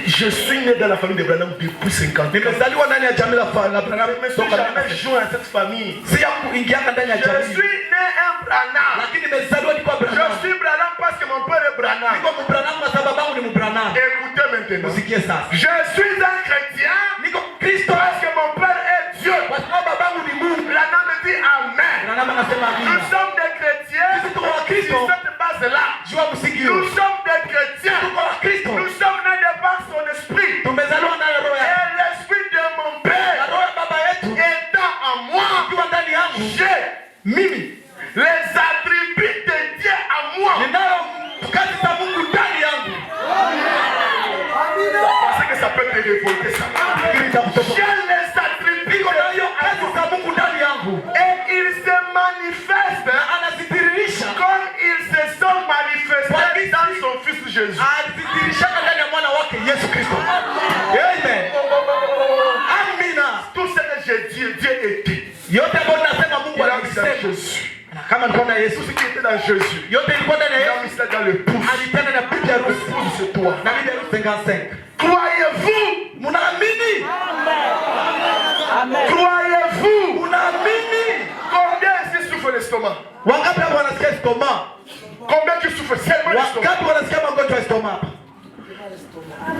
Je suis né dans la famille de Branham depuis 50 ans. Nimezaliwa ndani ya jamii la Branham Je ne suis toka jamais joint à cette famille. si ya kuingia ndani ya Je jamii. suis né un Branham. Lakini nimezaliwa ni kwa Je Branham. suis Branham parce que mon père est Branham. Niko Branham kwa sababu babangu ni Branham. Écoutez maintenant. Musikie sasa. Je suis un chrétien Niko Kristo parce que mon père est Dieu. kwa sababu babangu ni Mungu. Branham me dit Amen. Branham anasema Nous amina. sommes des chrétiens Tuko wa Kristo. sur cette base-là. Jua msingi huo. Nous sommes des chrétiens. Tuko wa Kristo. Nous sommes nés de par son esprit. Tumezaliwa na roho Et ya l'esprit de mon na père roho ya baba yetu étant en moi, ikiwa ndani yangu. j'ai Mimi les attributs de Dieu en moi. ninayo kazi za Mungu ndani yangu. Parce que ça peut te révolter ça. J'ai les attributs Niko na hiyo de Dieu en kazi moi. za Mungu ndani yangu. Et ils se manifestent Anazidhihirisha. comme ils se sont manifestés dans son fils Jésus. Anazidhihirisha ndani ya mwana wake Yesu Kristo. Amen. Amina. Tout ce que j'ai dit, Dieu était. Yote ambayo nasema Mungu Il a mis ça dans alisema. Jésus. Kama nilikuwa na Tout Yesu. ce qui était dans Jésus, Yote ilikuwa ndani il ya a Yesu. mis ça dans le pouce. Alitenda na bibi harusi. Le pouce, c'est toi. Na bibi harusi 55. Croyez-vous? Munaamini? Croyez-vous? Munaamini? Combien ici souffre l'estomac? Wangapi hapa wanasikia estoma? Combien qui souffre seulement l'estomac? Wangapi wanasikia magonjwa ya estoma hapa?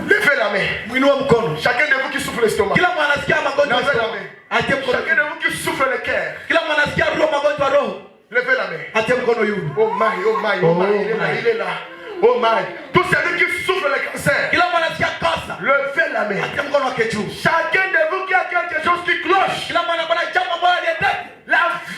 Levez la main. Mwinua mkono. Chacun de vous qui souffre l'estomac. Kila mwana anasikia magonjwa ya Levez la estoma. main. Atie mkono. Chacun de vous qui souffre le cœur. Kila mwana anasikia roho magonjwa ya roho. Levez la main. Atie mkono yule. Oh my, oh my, oh my, il est là, my. il est là. Oh my. Tous celui qui souffre le cancer. Kila mwana anasikia kosa. Levez la main. Atie mkono wake juu. Chacun de vous qui a quelque chose qui cloche. Kila mwana kuna jambo ambalo aliendea.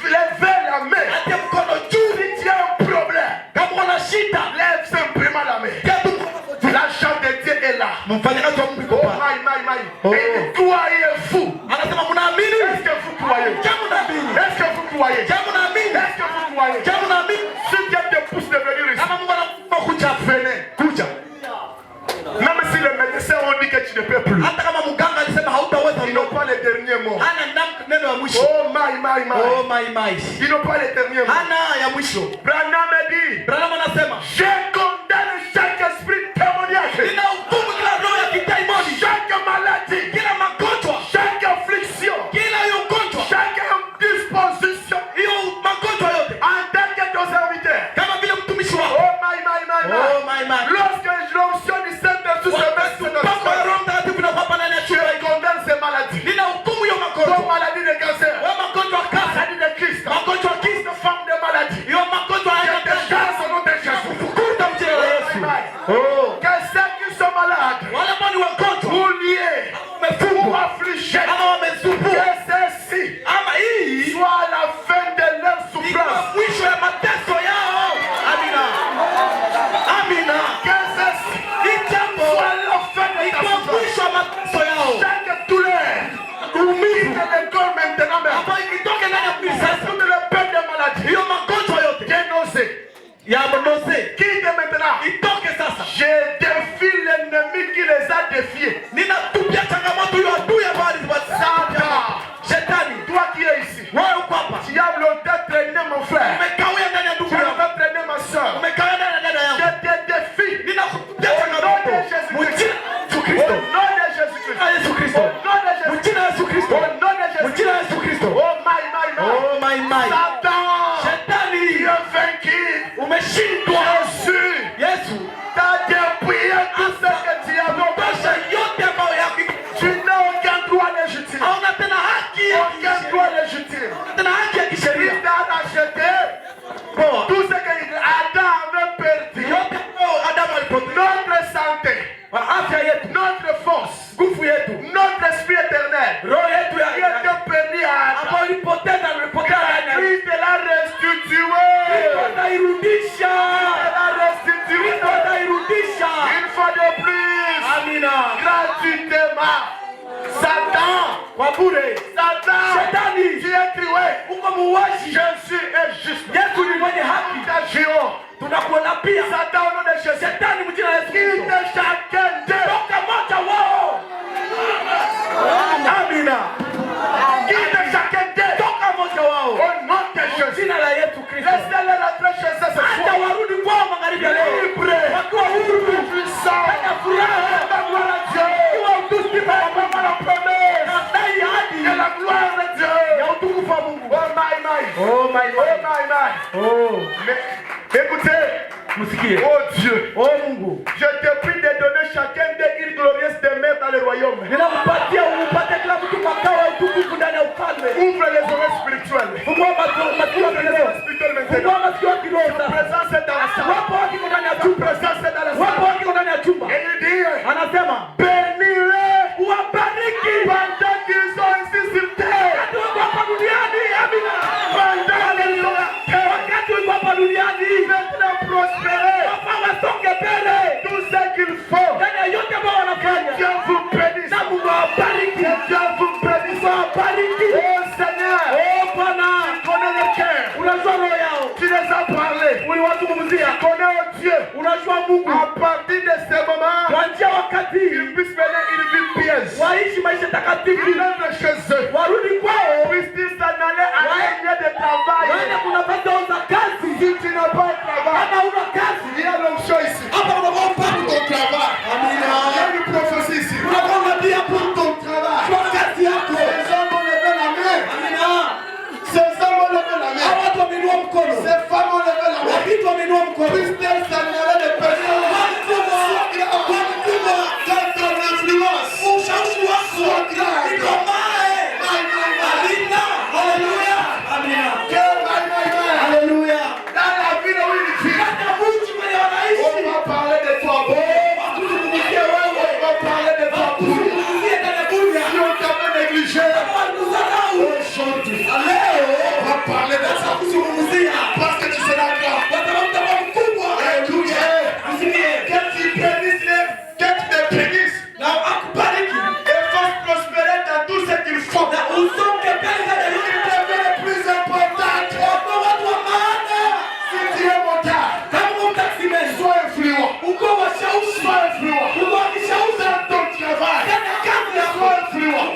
Levez la main. Atie mkono juu. Si tu as un problème, Kama una shida. lève simplement la main. Tia tu mkono. L'argent de Dieu est là. Mfanyakazi wa Mungu yuko Oh pale. my. Oh. Et croyez-vous? Anasema mnaamini? Est-ce que vous croyez? Jamu naamini. Est-ce que vous croyez? Jamu naamini. Est-ce que vous croyez? Jamu naamini. Si Dieu te pousse de venir ici, Kama Mungu anakupa kuja. venez. Kuja. Même si les médecins ont dit que tu ne peux plus, Hata kama mganga alisema hautaweza ils n'ont pas les derniers mots. hana neno ya mwisho. Oh my. Oh my. Ils n'ont pas les derniers mots. Hana ya mwisho. Branham a dit, Branham anasema, je condamne chaque esprit démoniaque, nina hukumu kila roho ya kidaimoni, chaque maladie, kila magonjwa, chaque affliction, kila hiyo ugonjwa, chaque indisposition, hiyo magonjwa yote. en tant que ton serviteur. Kama vile mtumishi wako. Oh my. Oh my. Lorsque l'onction du Saint-Esprit se met sur notre Papa corps, Roho Mtakatifu na papa ndani ya je chumba hiki. condamne ces maladies. Nina hukumu hiyo Comme magonjwa. maladie de cancer, Wewe magonjwa ya kansa, maladie de Christ, magonjwa ya kifo, femme de maladie. hiyo magonjwa Je haya te kansa. chasse au nom de Jésus. Fukuta mjina la Yesu. Oh. Que ceux qui sont malades, Wale ambao ni wagonjwa, ou liés, ou wamefungwa, affligés, ama wamesumbua, que ceci ama hii soit la fin de leur iko souffrance. mwisho ya mateso yao. Amina. Amina. Que ceci Hii jambo soit la fin de iko ta souffrance. mwisho ya mateso yao. Chaque douleur, quitte le corps maintenant même. Hapa ikitoke ndani ya mwili sasa, Toute le peine de maladie, hiyo magonjwa yote des nausées, ya mnose quitte maintenant. itoke sasa. Je défie l'ennemi qui les a défiés. Ninatupia changamoto hiyo adui ambayo aliziwasaka. Shetani, Toi qui es ici, wewe uko hapa. tu as longtemps traîné mon frère. Umekawia ndani ya ndugu Tu as yako. longtemps traîné ma soeur. Umekawia ndani ya dada Je yangu. te défie. Ninakutupia changamoto. Mjina Yesu Au Kristo. nom de Jésus-Christ. Mjina Yesu Kristo. Au nom de Jésus-Christ. Mjina Yesu Kristo. Au nom de Jésus-Christ. Mjina Yesu Kristo. Oh my. Oh my. Satan, Shetani, tu es vaincu. umeshindwa. Jésus Yesu, t'a dépouillé tout ce que tu as tosha fait. yote ambayo yako. Tu n'as aucun droit légitime. Hauna tena haki ya aucun droit légitime. Christ a acheté tout ce que Adam avait perdu. Notre santé, notre force, notre esprit éternel, il était perdu à Adam. Christ l'a restitué. Une fois de plus, gratuitement. Satan, tu es crié. Jésus est juste. Satan, au nom de Jésus, quitte chacun d'eux. Amina. Quitte chacun d'eux. Au nom de Jésus. Laissez-les rentrer chez eux ce soir. Libre. Puissant. La gloire à Dieu. Et la gloire de Dieu. Oh my. Mais, écoutez. Oh Dieu. Je te prie de donner chacun d'eux une glorieuse demeure dans le royaume. Ouvre les oreilles spirituelles. Ta présence est dans la salle. Ta présence est dans la salle. Et il dit, bénis-les pendant qu'ils sont ici sur terre. Pendant qu'ils sont sur terre. Faites-les prospérer. Tout ce qu'il faut. Que Dieu vous bénisse. Que Dieu vous bénisse. Oh Seigneur, tu connais le cœur. Tu les as parlé. Tu connais Dieu. À partir de ce moment, ils puissent mener une vie pieuse. Ils rentrent chez eux. Puissent s'en aller à un lieu de travail. Si tu n'as pas de travail, il y a l'onction ici. Pour ton travail. Il y a une prophétie ici. Pour ton travail. Ces hommes ont levé la main. Ces hommes ont levé la main. Ces femmes ont levé la main. Puissent-elles s'en aller de personnes. Dans ton influence. Sois grande. Alléluia. Dans la ville où il vit, on va parler de toi. On va parler de toi. Si on t'avait négligé, aujourd'hui, on va parler de toi. Parce que tu seras grand. Que tu bénisses que tu te bénisses. Et fasse prospérer dans tout ce qu'ils font. Il devient le plus important. Si tu es motard, sois influent. Sois influent. Dans ton travail, sois influent.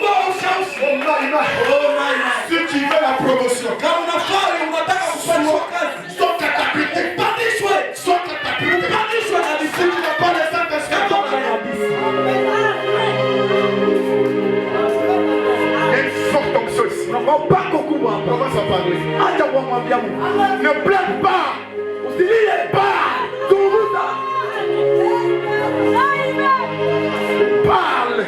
Si tu veux la promotion, sois catapulté. Sois catapulté. Si tu n'as pas les Saint-Esprit, il y a une forte onction ici. Commence à parler. Ne plaide pas. Parle.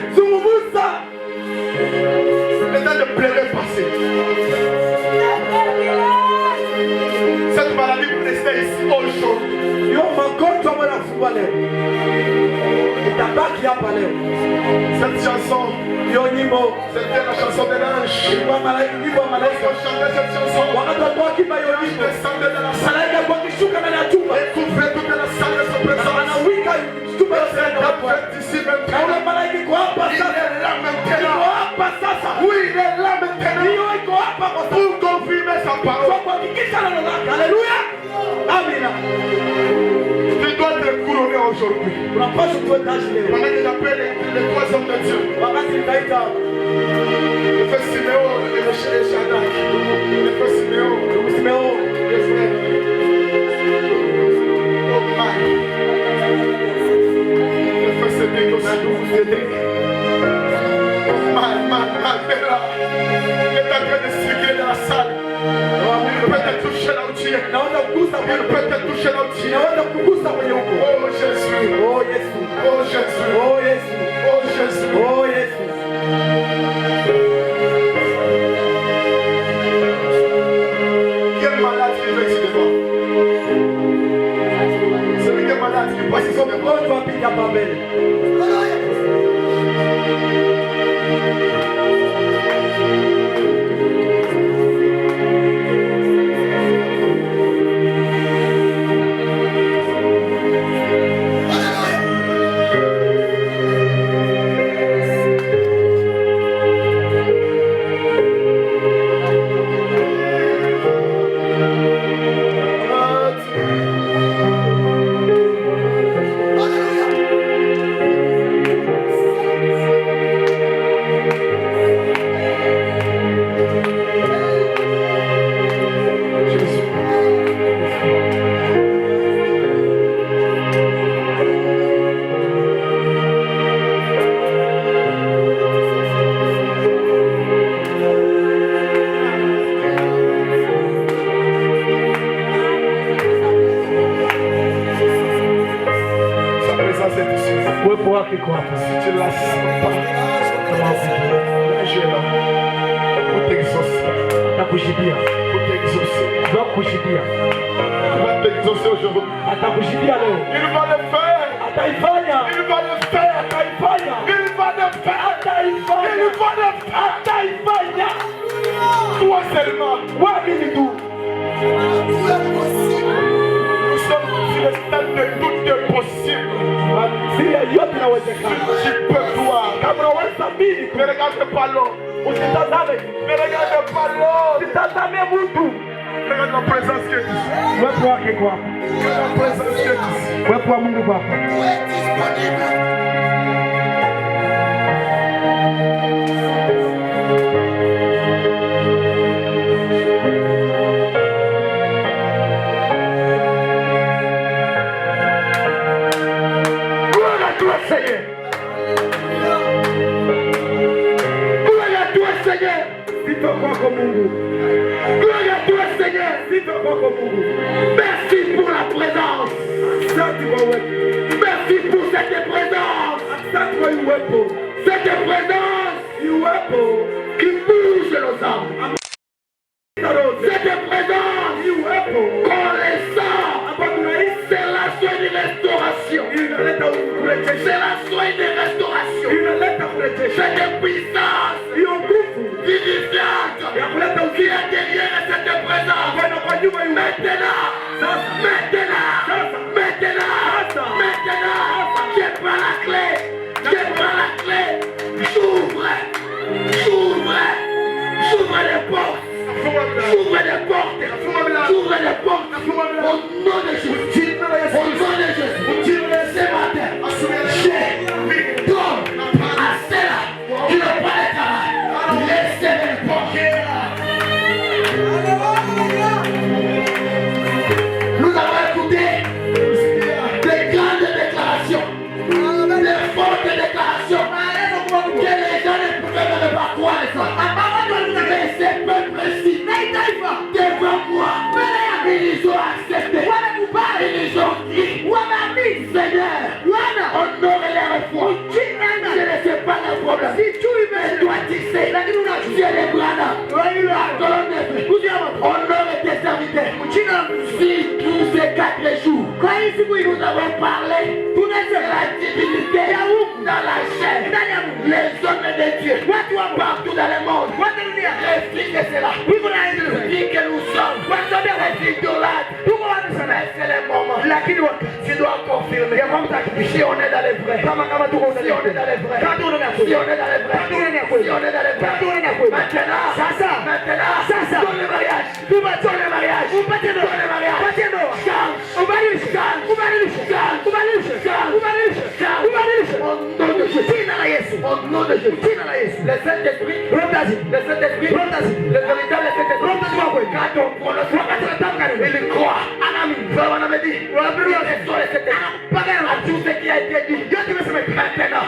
Le temps de pleurer est passé. Cette maladie vous restez ici aujourd'hui. Cette chanson, c'était la chanson de l'ange. Lorsqu'on chantait cette chanson, l'ange descendait dans la salle et couvrait toute la salle de son présence. Ici maintenant, il est là maintenant. Oui, il est là maintenant pour confirmer sa parole. Tu dois te couronner aujourd'hui. Pendant que j'appelle les trois hommes de Dieu, le frère Siméon et le Shadrach, le frère Siméon, le frère Omar, le frère Cédric aussi, Mandela, il est en train de circuler dans la salle. Il peut te toucher là où tu es. Il peut te toucher là où tu es. Oh Jésus. Oh Jésus. Oh Jésus. Oh Jésus. Oh Jésus. Oh Jésus. Wasizo mgonjwa apige hapa mbele. Uwepo wake kwa hapa. Si tu la sens pas, pour t'exaucer. Atakushibia. Pour t'exaucer. Ndio kushibia. Il va t'exaucer aujourd'hui. Atakushibia leo. Il va le faire. Ataifanya. Il va le faire. Ataifanya. Il va le faire. Ataifanya. Il va le faire. Ataifanya. Toi seulement. Waamini tu. Nous sommes sur le stade de tout est possible. Siri yote inawezekana. Tu peux voir. Kama unaweza mimi, Ne regarde pas l'autre. usitazame. Ne regarde pas l'autre. Usitazame mtu. Regarde la présence qui est ici. Uwepo wake kwa hapa. Regarde la présence qui est ici. Uwepo wa Mungu kwa hapa. Seigneur. Gloire à toi, Seigneur. Sifa kwako Mungu. Gloire à toi, Seigneur. Sifa kwako Mungu. Merci pour la présence. Asante kwa uwepo. Merci pour cette présence. Asante kwa uwepo. Cette présence, uwepo qui bouge nos âmes. Cette présence, uwepo qu'on les sent. C'est la soin de restauration. C'est la soin de restauration. Cette puissance vivifiante qui est derrière cette présence. Maintenant, je prends la clé. J'ouvre les portes. Au nom de Jésus. Ce matin, je donne à celle qui ne pas le travail. Laissez les portes. Nous avons écouté des grandes déclarations, des fortes déclarations que les gens ne pouvaient même pas croire. Mais c'est peu précis. Devant moi, ils ont accepté. Ils ont dit, Seigneur, honore-les foi. Je ne sais pas le problème. Mais toi tu sais, tu es les bras, la colonne de feu. Honore tes serviteurs. Si tous ces 4 jours, nous avons parlé de la divinité dans la chair, les hommes de Dieu, partout dans le monde, réfléchis de cela. Dis que nous sommes des idolâtres. C'est le moment. Tu dois confirmer. Si on est dans les vrais. Si on est dans les vrais. Si on est dans les vrais. Si on est dans les vrais. Maintenant, donne le mariage. Donne le mariage. Donne le mariage. Au nom de Jésus. Le Saint-Esprit. Le Saint-Esprit. Le véritable Saint-Esprit. Quand on prononce il croit. On avait dit. À tout ce qui a été dit. Maintenant,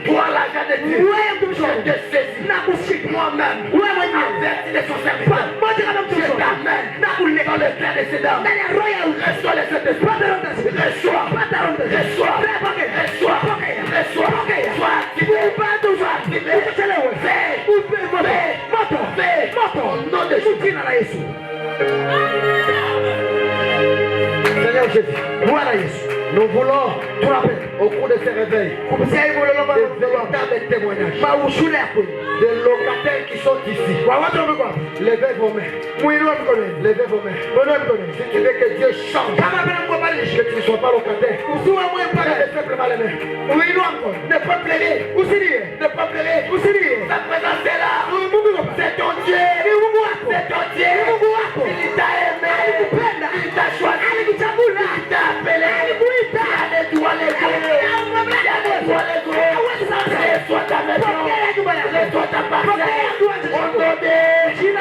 toi l'agent de Dieu, je te saisis. Moi-même, averti de son serviteur. Je t'amène dans le cœur de ces dames. Reçois le Saint-Esprit. Reçois. Sois activé. Fais. Au nom de Jésus. Seigneur Jésus, gloire à Jésus. Nous voulons, au cours de ces réveils, des véritables témoignages des locataires qui sont ici. Levez vos mains. Levez vos mains. Si tu veux que Dieu change, que tu ne sois pas locataire, lève simplement les mains. Ne pas pleurer. Ne pas pleurer. Ta présence est là. C'est ton Dieu. C'est ton Dieu. Il t'a aimé. Il t'a choisi. Il t'a appelé. Laisse-toi ta maison. Laisse-toi ta parcelle. Au nom de Jésus.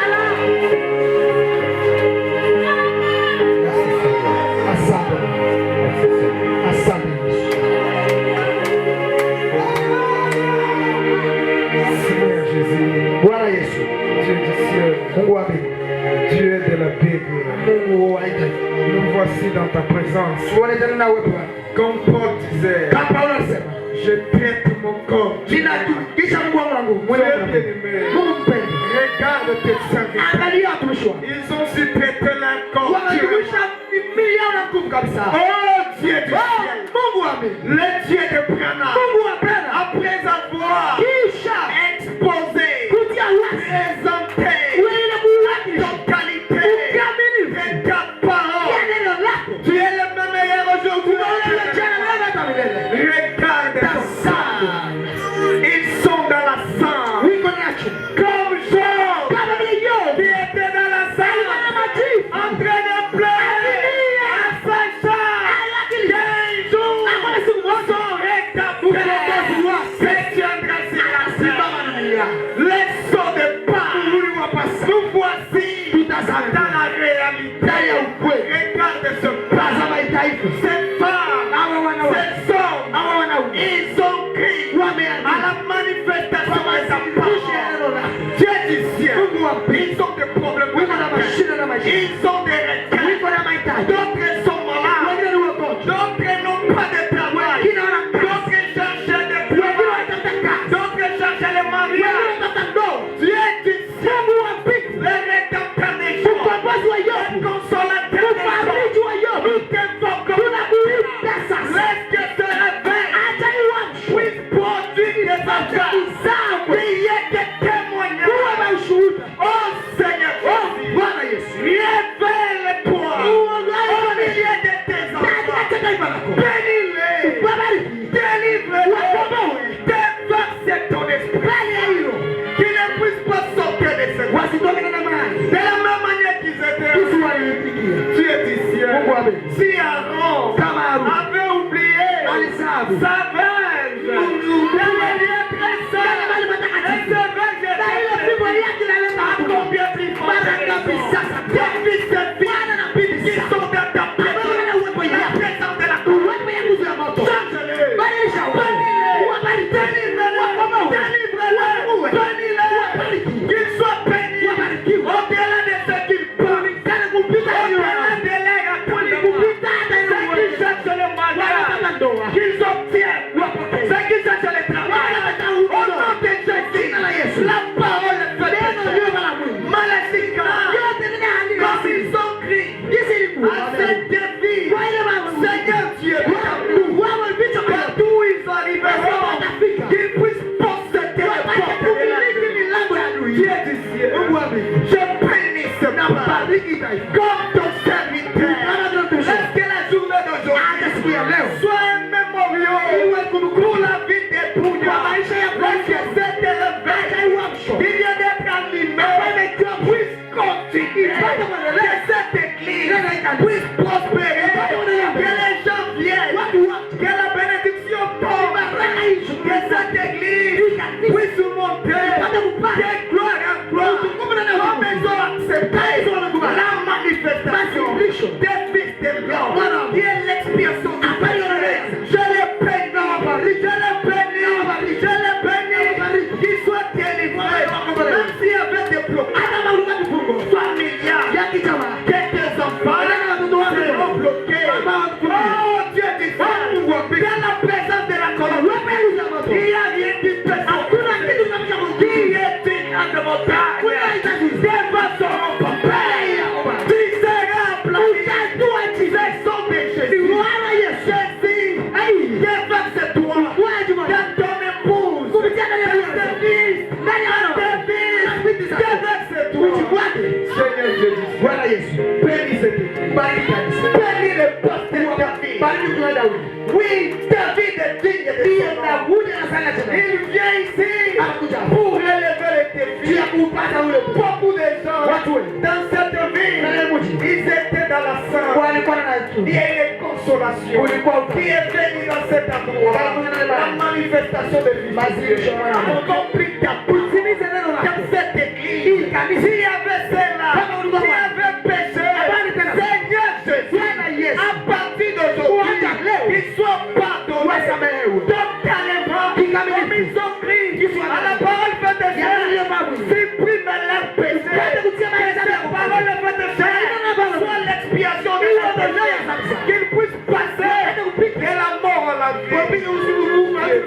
Seigneur Jésus, Dieu de la Bible, nous voici dans ta présence. Comme Paul disait, je traite mon corps. Dieu bien-aimé, regarde tes serviteurs. Ils ont su traiter leur corps. Oh Dieu du ciel, le Dieu de Branham, après avoir exposé, présenté ton qualité de ta parole, tu es le même meilleur aujourd'hui. Regarde ton sang, ils sont dans la sang, comme Job, qui était dans la sang, en train de pleurer à Sacha. 15 jours, son récapitulaire, c'est Dieu sur la terre. Les sauts de pas, nous voici dans la réalité. Regarde ce pas, cette femme, ces hommes, ils ont crié à la manifestation de sa parole. Dieu du ciel, ils ont des problèmes, ils ont des requêtes, d'autres sont malades, d'autres n'ont pas de travail, d'autres cherchent des travail, d'autres cherchent les mariages. Dieu du ciel, les rédempteurs des jours, les consolateurs des jours, nous t'invoquons. Laisse que ce réveil puisse produire des affaires, prier des témoignages. Oh Seigneur, révèle-toi au milieu de tes enfants. Bénis-les, délivre-les, déverse ton esprit, qu'ils ne puissent pas sortir de ce monde. De la même manière qu'ils étaient, Dieu du ciel, si Aaron avait oublié sa verge, la lumière très seule, et ce verge était combien plus fort tes fils et filles qui sont dans ta présence, la présence de la cour. Change-les, délivre-les, qu'ils soient bénis au-delà de ce qu'ils pensent, au-delà de leur attente, ceux qui cherchent le mariage, qu'ils obtiennent, ceux qui cherchent le travail, au nom de Jésus, la parole est faite maléfique, comme ils ont crié à cette vie, Seigneur Dieu, partout ils arriveront, qu'ils puissent posséder le peuple de la Dieu du ciel, je bénis ce peuple comme ton serviteur. Laisse que la journée d'aujourd'hui soit un mémorial pour la vie des brouillards. Laisse que cette réveil, il y a d'être animé, puisse continuer, que cette église puisse prospérer, que les gens viennent, que la bénédiction tombe, que cette église puisse monter, que gloire en gloire, comme ils ont accepté la manifestation. Seigneur Jésus, Bwana Yesu, bénis cette église. bariki kanisa. Bénis le pasteur David. Bariki mtume Daudi. Oui, David est digne de Ndiye son nom. Daudi anafanya tena. Il vient ici Anakuja pour relever les défis. Juu ya kupata ule Beaucoup de gens watu wengi dans cette ville, ils étaient dans la sang. walikuwa na Il y a une consolation qui est venue dans cet endroit. La manifestation de Mazirisho ya Bwana. accomplit ta Utimize neno lako. dans cette église. Hii kanisa. S'il y avait cela, Kama ulikuwa s'il y Bwana. avait péché, Habari tena. Seigneur Jésus, Bwana Yesu. à partir d'aujourd'hui, Kuanzia leo. ils soient pardonnés. Wasamehewe. Totalement, Kikamilifu. comme ils ont crié Kisha à la parole faite de Ya neno la Mungu. supprime leur péché. Upate kutia maisha Que yako. cette parole faite de soit l'expiation de leur péché. Qu'ils puissent passer de la mort à la vie.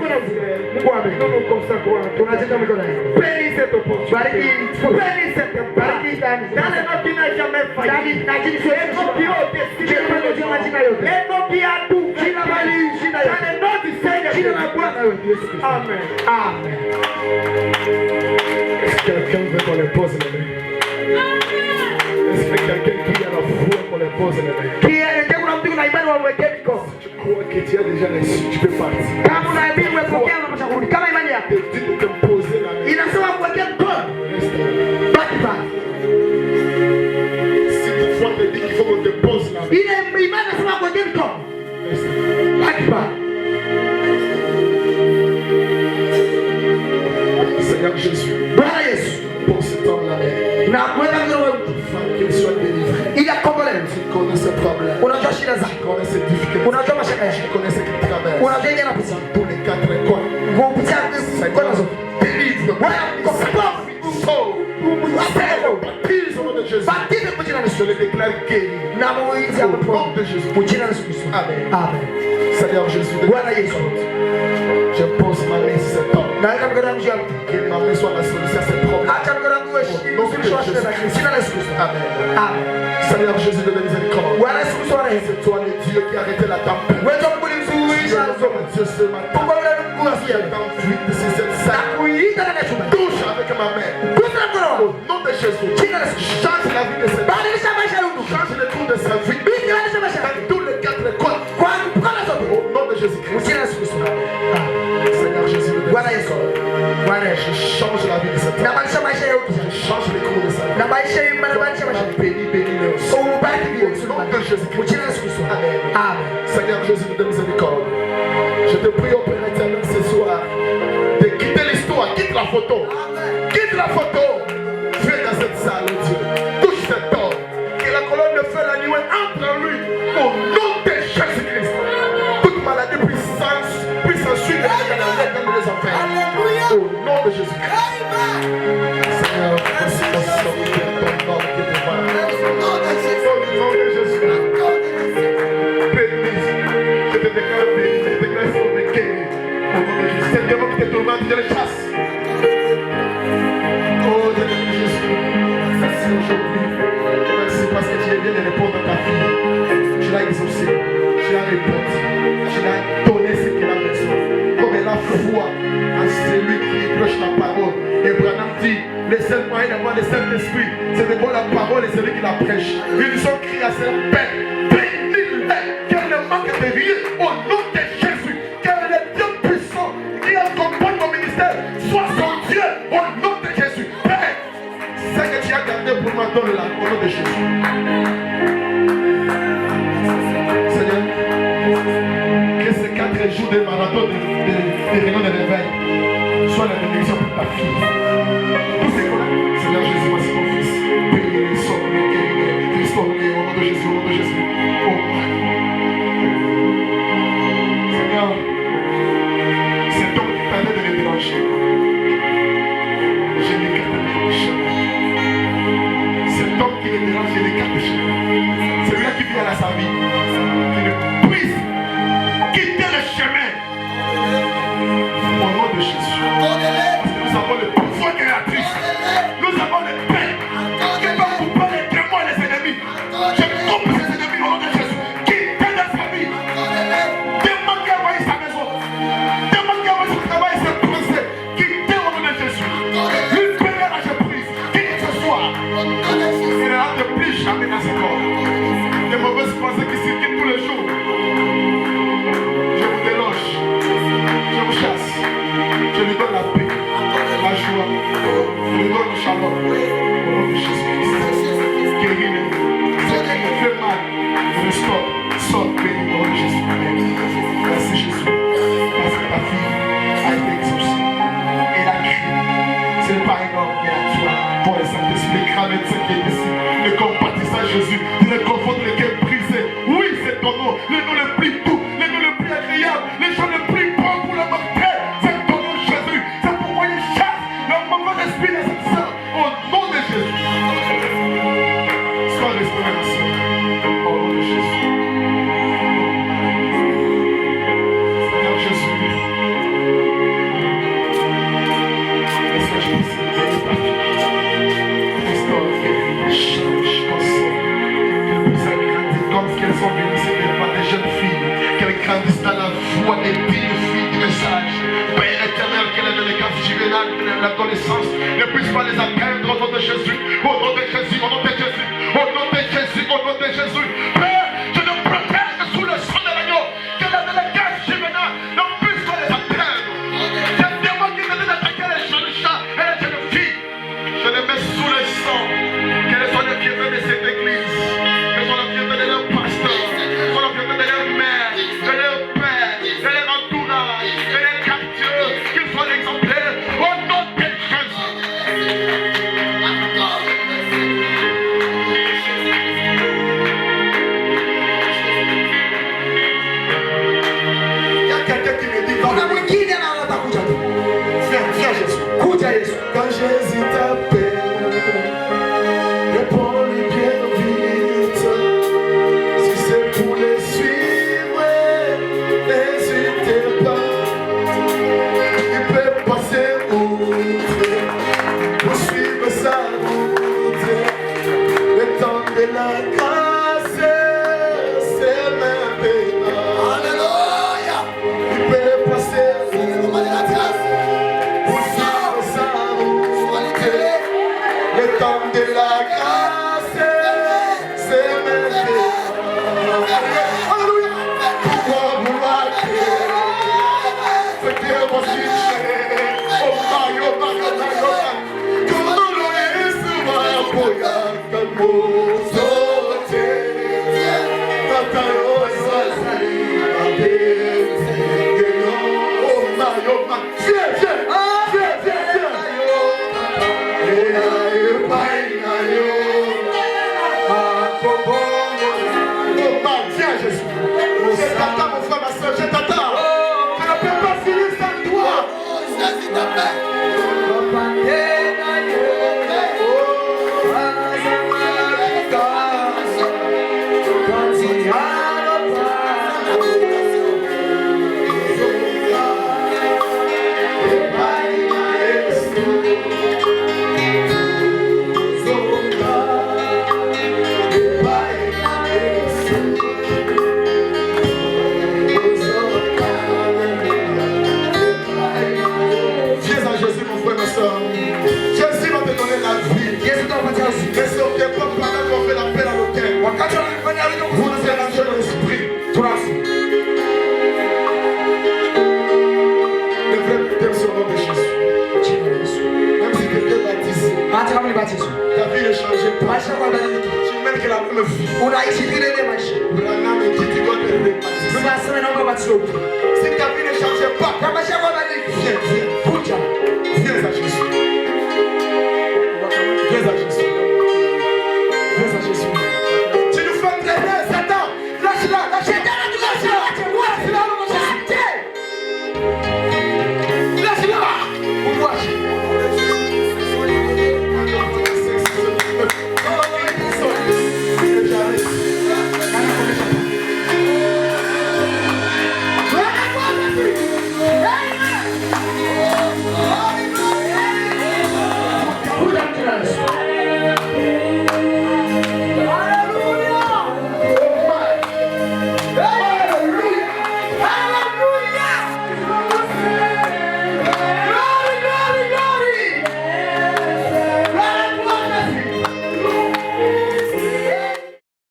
Nous nous consacrons à toi. Tunacheza mikono yetu. Bénis cette opportunité. Bariki. Bénis cette Bariki kanisa. dans le nom qui n'a jamais failli. Na jina Les noms qui ont décidé Jina la jina majina yote. les noms qui a tout fait. Jina bali jina Dans yote. le nom du Seigneur Jina la Jésus. Bwana wetu Yesu Kristo. Amen. Amen. Est-ce que quelqu'un veut qu'on les pose les mains? Est-ce que quelqu'un qui a la foi qu'on les pose les mains? Kiende kuna mtu kuna imani waweke mikono. Tu crois que tu as déjà reçu, tu peux partir. Kama unaamini umepokea unapaswa kurudi. Kama imani yako Te dit de te poser la main. inasema kuwekea mkono. Reste. Baki pale. Si ta foi te dit qu'il faut qu'on te pose la main, Ile imani inasema kuwekea mkono. reste. Baki pale. Seigneur Jésus, Bwana Yesu. pour cet homme-là, Na kuweka mkono wewe. afin qu'il soit délivré. Ili akombolewe. Tu connais ses problèmes, Unajua shida tu zako. connais ses difficultés, Unajua mashaka tu yako. connais ce qu'il traverse. Unajua ile anapitia. Tous les quatre coins. Kupitia mkono zote. Délivre. Bwana komboa. Sauve. Waselo. Baptise au nom de Jésus. Batize kwa jina la Je Yesu. le déclare guéri. Na muizi Au hapo. nom de Jésus. Kwa jina la Yesu Kristo. Amen. Amen. Seigneur Jésus, de Bwana Yesu. je pose ma main sur cet homme. Naweka mikono yangu juu yako. Que ma main soit la solution à ses problèmes. Acha mikono yangu wewe. Suluhisho wa shida zako. Jina la Yesu Kristo. Amen. Amen. Seigneur Jésus de la miséricorde. Bwana Yesu Kristo wa rehema. C'est toi le Dieu qui a arrêté la tempête. Wewe Mungu ni Tu es msuluhisha le zote. Dieu ce matin. Mungu yule ni Mungu Tu asiye. es dans fuite de cette salle. Kuita na chumba. Touche avec ma main. Kuta mkono Au wako. nom de Jésus. Jina la Yesu. Change la vie de cette femme. Badilisha maisha ya mtu. Change le tour de sa vie. Badilisha maisha yako. Dans tous les quatre coins. Kwa mkono zote. Au nom de Jésus-Christ. Jina la Yesu Kristo. Seigneur Jésus de Bwana Yesu. Bwana Yesu. je change la vie de cette femme. Nabadilisha maisha ya mtu. Je change les cours de sa vie. Nabadilisha maisha ya mtu. Bénis le Ubariki Au Yesu. nom de Jésus-Christ. Jina la Yesu Kristo. Amen. Amen. Seigneur Jésus de miséricorde, je te prie au Père éternel ce soir de quitter l'histoire, quitte la photo. Quitte la photo. Viens dans cette salle, oh Dieu. Touche cet homme. Que la colonne de feu, la nuit entre en lui. Au nom de Jésus-Christ. Toute maladie puisse suivre dans les enfers. Au nom de Jésus-Christ. Seigneur, voici mon serviteur, ton nom qui est devant. Au nom de Jésus. Bénis. Je te déclare béni. Je te déclare sauvé, guéri. Au nom de Jésus. Seigneur, qui te tourmente, je le chasse. Oh, Dieu de Jésus. Merci aujourd'hui. Merci parce que tu es bien de répondre à ta fille. Tu l'as exaucé. Tu l'as répondu. Tu l'as donné ce qu'il a besoin. Comme elle a foi en celui qui prêche la parole. Et Branham dit, le seul moyen d'avoir le Saint-Esprit, c'est de voir la parole et celui qui la prêche. Ils ont crié à leur Père, bénis-le, qu'elle ne manque de rien au nom de Jésus. Que le Dieu puissant qui accompagne mon ministère soit son Dieu au nom de Jésus. Père, ce que tu as gardé pour moi, donne-la au nom de Jésus. Seigneur, que ces 4 jours de marathon de réunion de réveil soient la bénédiction pour ta fille. Tous ces collègues, Seigneur Jésus, voici mon fils. Bénis, sauve-le, guéris-le, restaure-le au nom de Jésus, au nom de Jésus. Oh, Seigneur, cet homme qui t'allait de les déranger, je l'écarte de chemin. Cet homme qui les dérange, je l'écarte de chemin. Celui-là qui vient à sa vie, qui ne puisse quitter le chemin. Au nom de Jésus. Nous avons le pouvoir créatrice. Nous avons le pain qui va couper les démons et les ennemis. Je coupe ces ennemis au nom de Jésus. Quittez dans sa vie. Demande qu'à envoyer sa maison. Demande qu'à envoyer son travail et ses pensées. Quittez au nom de Jésus. Libérez la prise. Qui que ce soit. n'entre plus jamais dans ce corps. Les mauvaises pensées qui circulent tous les jours. Je vous déloge. Je vous chasse. Je lui donne la paix, la joie. Je lui donne le shalom. Au nom de Jésus-Christ. Guéris-les. Ce qui me fait mal, restaure. Sors, béni au nom de Jésus. Merci Jésus. Parce que ta fille a été exaucée. Et la crié. Ce n'est pas un homme, mais à toi. Pour le Saint-Esprit, les grands médecins qui est ici. Ne compatissent à Jésus. Ne confonde les cœurs brisés. Oui, c'est ton nom. Les noms les plus doux. Les noms les plus agréables. Les gens les plus bons pour le mortel. C'est ton nom, Jésus. C'est pourquoi il chasse le mauvais esprit de cette sœur. Au nom de Jésus. Sois restauré, ma sœur. Au nom de Jésus. Seigneur Jésus. Est-ce que je puisse bénir ta fille? Restaure, guéris, change, console. Qu'elles puissent grandir comme ce qu'elles sont venues, c'est par des jeunes filles. Qu'elles grandissent dans la voie des dignes filles du message. Père éternel, qu'elle est dans les classes juvénales, l'adolescence, ne puisse pas les atteindre au nom de Jésus. Au nom de Jésus, au nom de Jésus, au nom de Jésus, au nom de Jésus. Père, je le protège sous le sang de l'agneau. Qu'elle est dans les classes juvénales, ne puisse pas les atteindre. C'est démon qui vient d'attaquer les jeunes chats et les jeunes filles. Je les mets sous le sang. Quelles sont les bienvenus de cette église? Quelles sont les bienvenus de leur pasteur? Quelles sont les bienvenus de leur mère, de leur père, de leur entourage, de leur quartier? Qu'ils soient exemplaires au nom de Jésus. Il y a quelqu'un qui me dit, viens Jésus. Quand Jésus t'appelle, réponds-lui bien vite. Si c'est pour les suivre, n'hésitez pas. Il peut passer outre, pour suivre sa route. Le temps de la grâce, c'est maintenant. Alléluia. Il peut passer outre, pour suivre sa route. Le temps de la grâce, c'est maintenant. Alléluia. Pourquoi vouloir ce qui est possible? Oh my, oh my, oh my, oh my. Comment l'on souvent pour qu'un mot saute. Tata, oh, ça, oh my, oh my. Viens. Jésus. Je t'attends, mon frère, ma soeur, je t'attends. Je ne peux pas finir sans toi. Jésus t'appelle. Jésus va te donner la vie. Mais c'est au départ pendant qu'on fait l'appel à l'autel. Vous mélangez l'esprit. Ne faites sur le nom de Jésus. Même si tu es baptisé, ta vie est changée. Tu mènes que la même vie. Branham me dit tu dois te rebaptiser. Si ta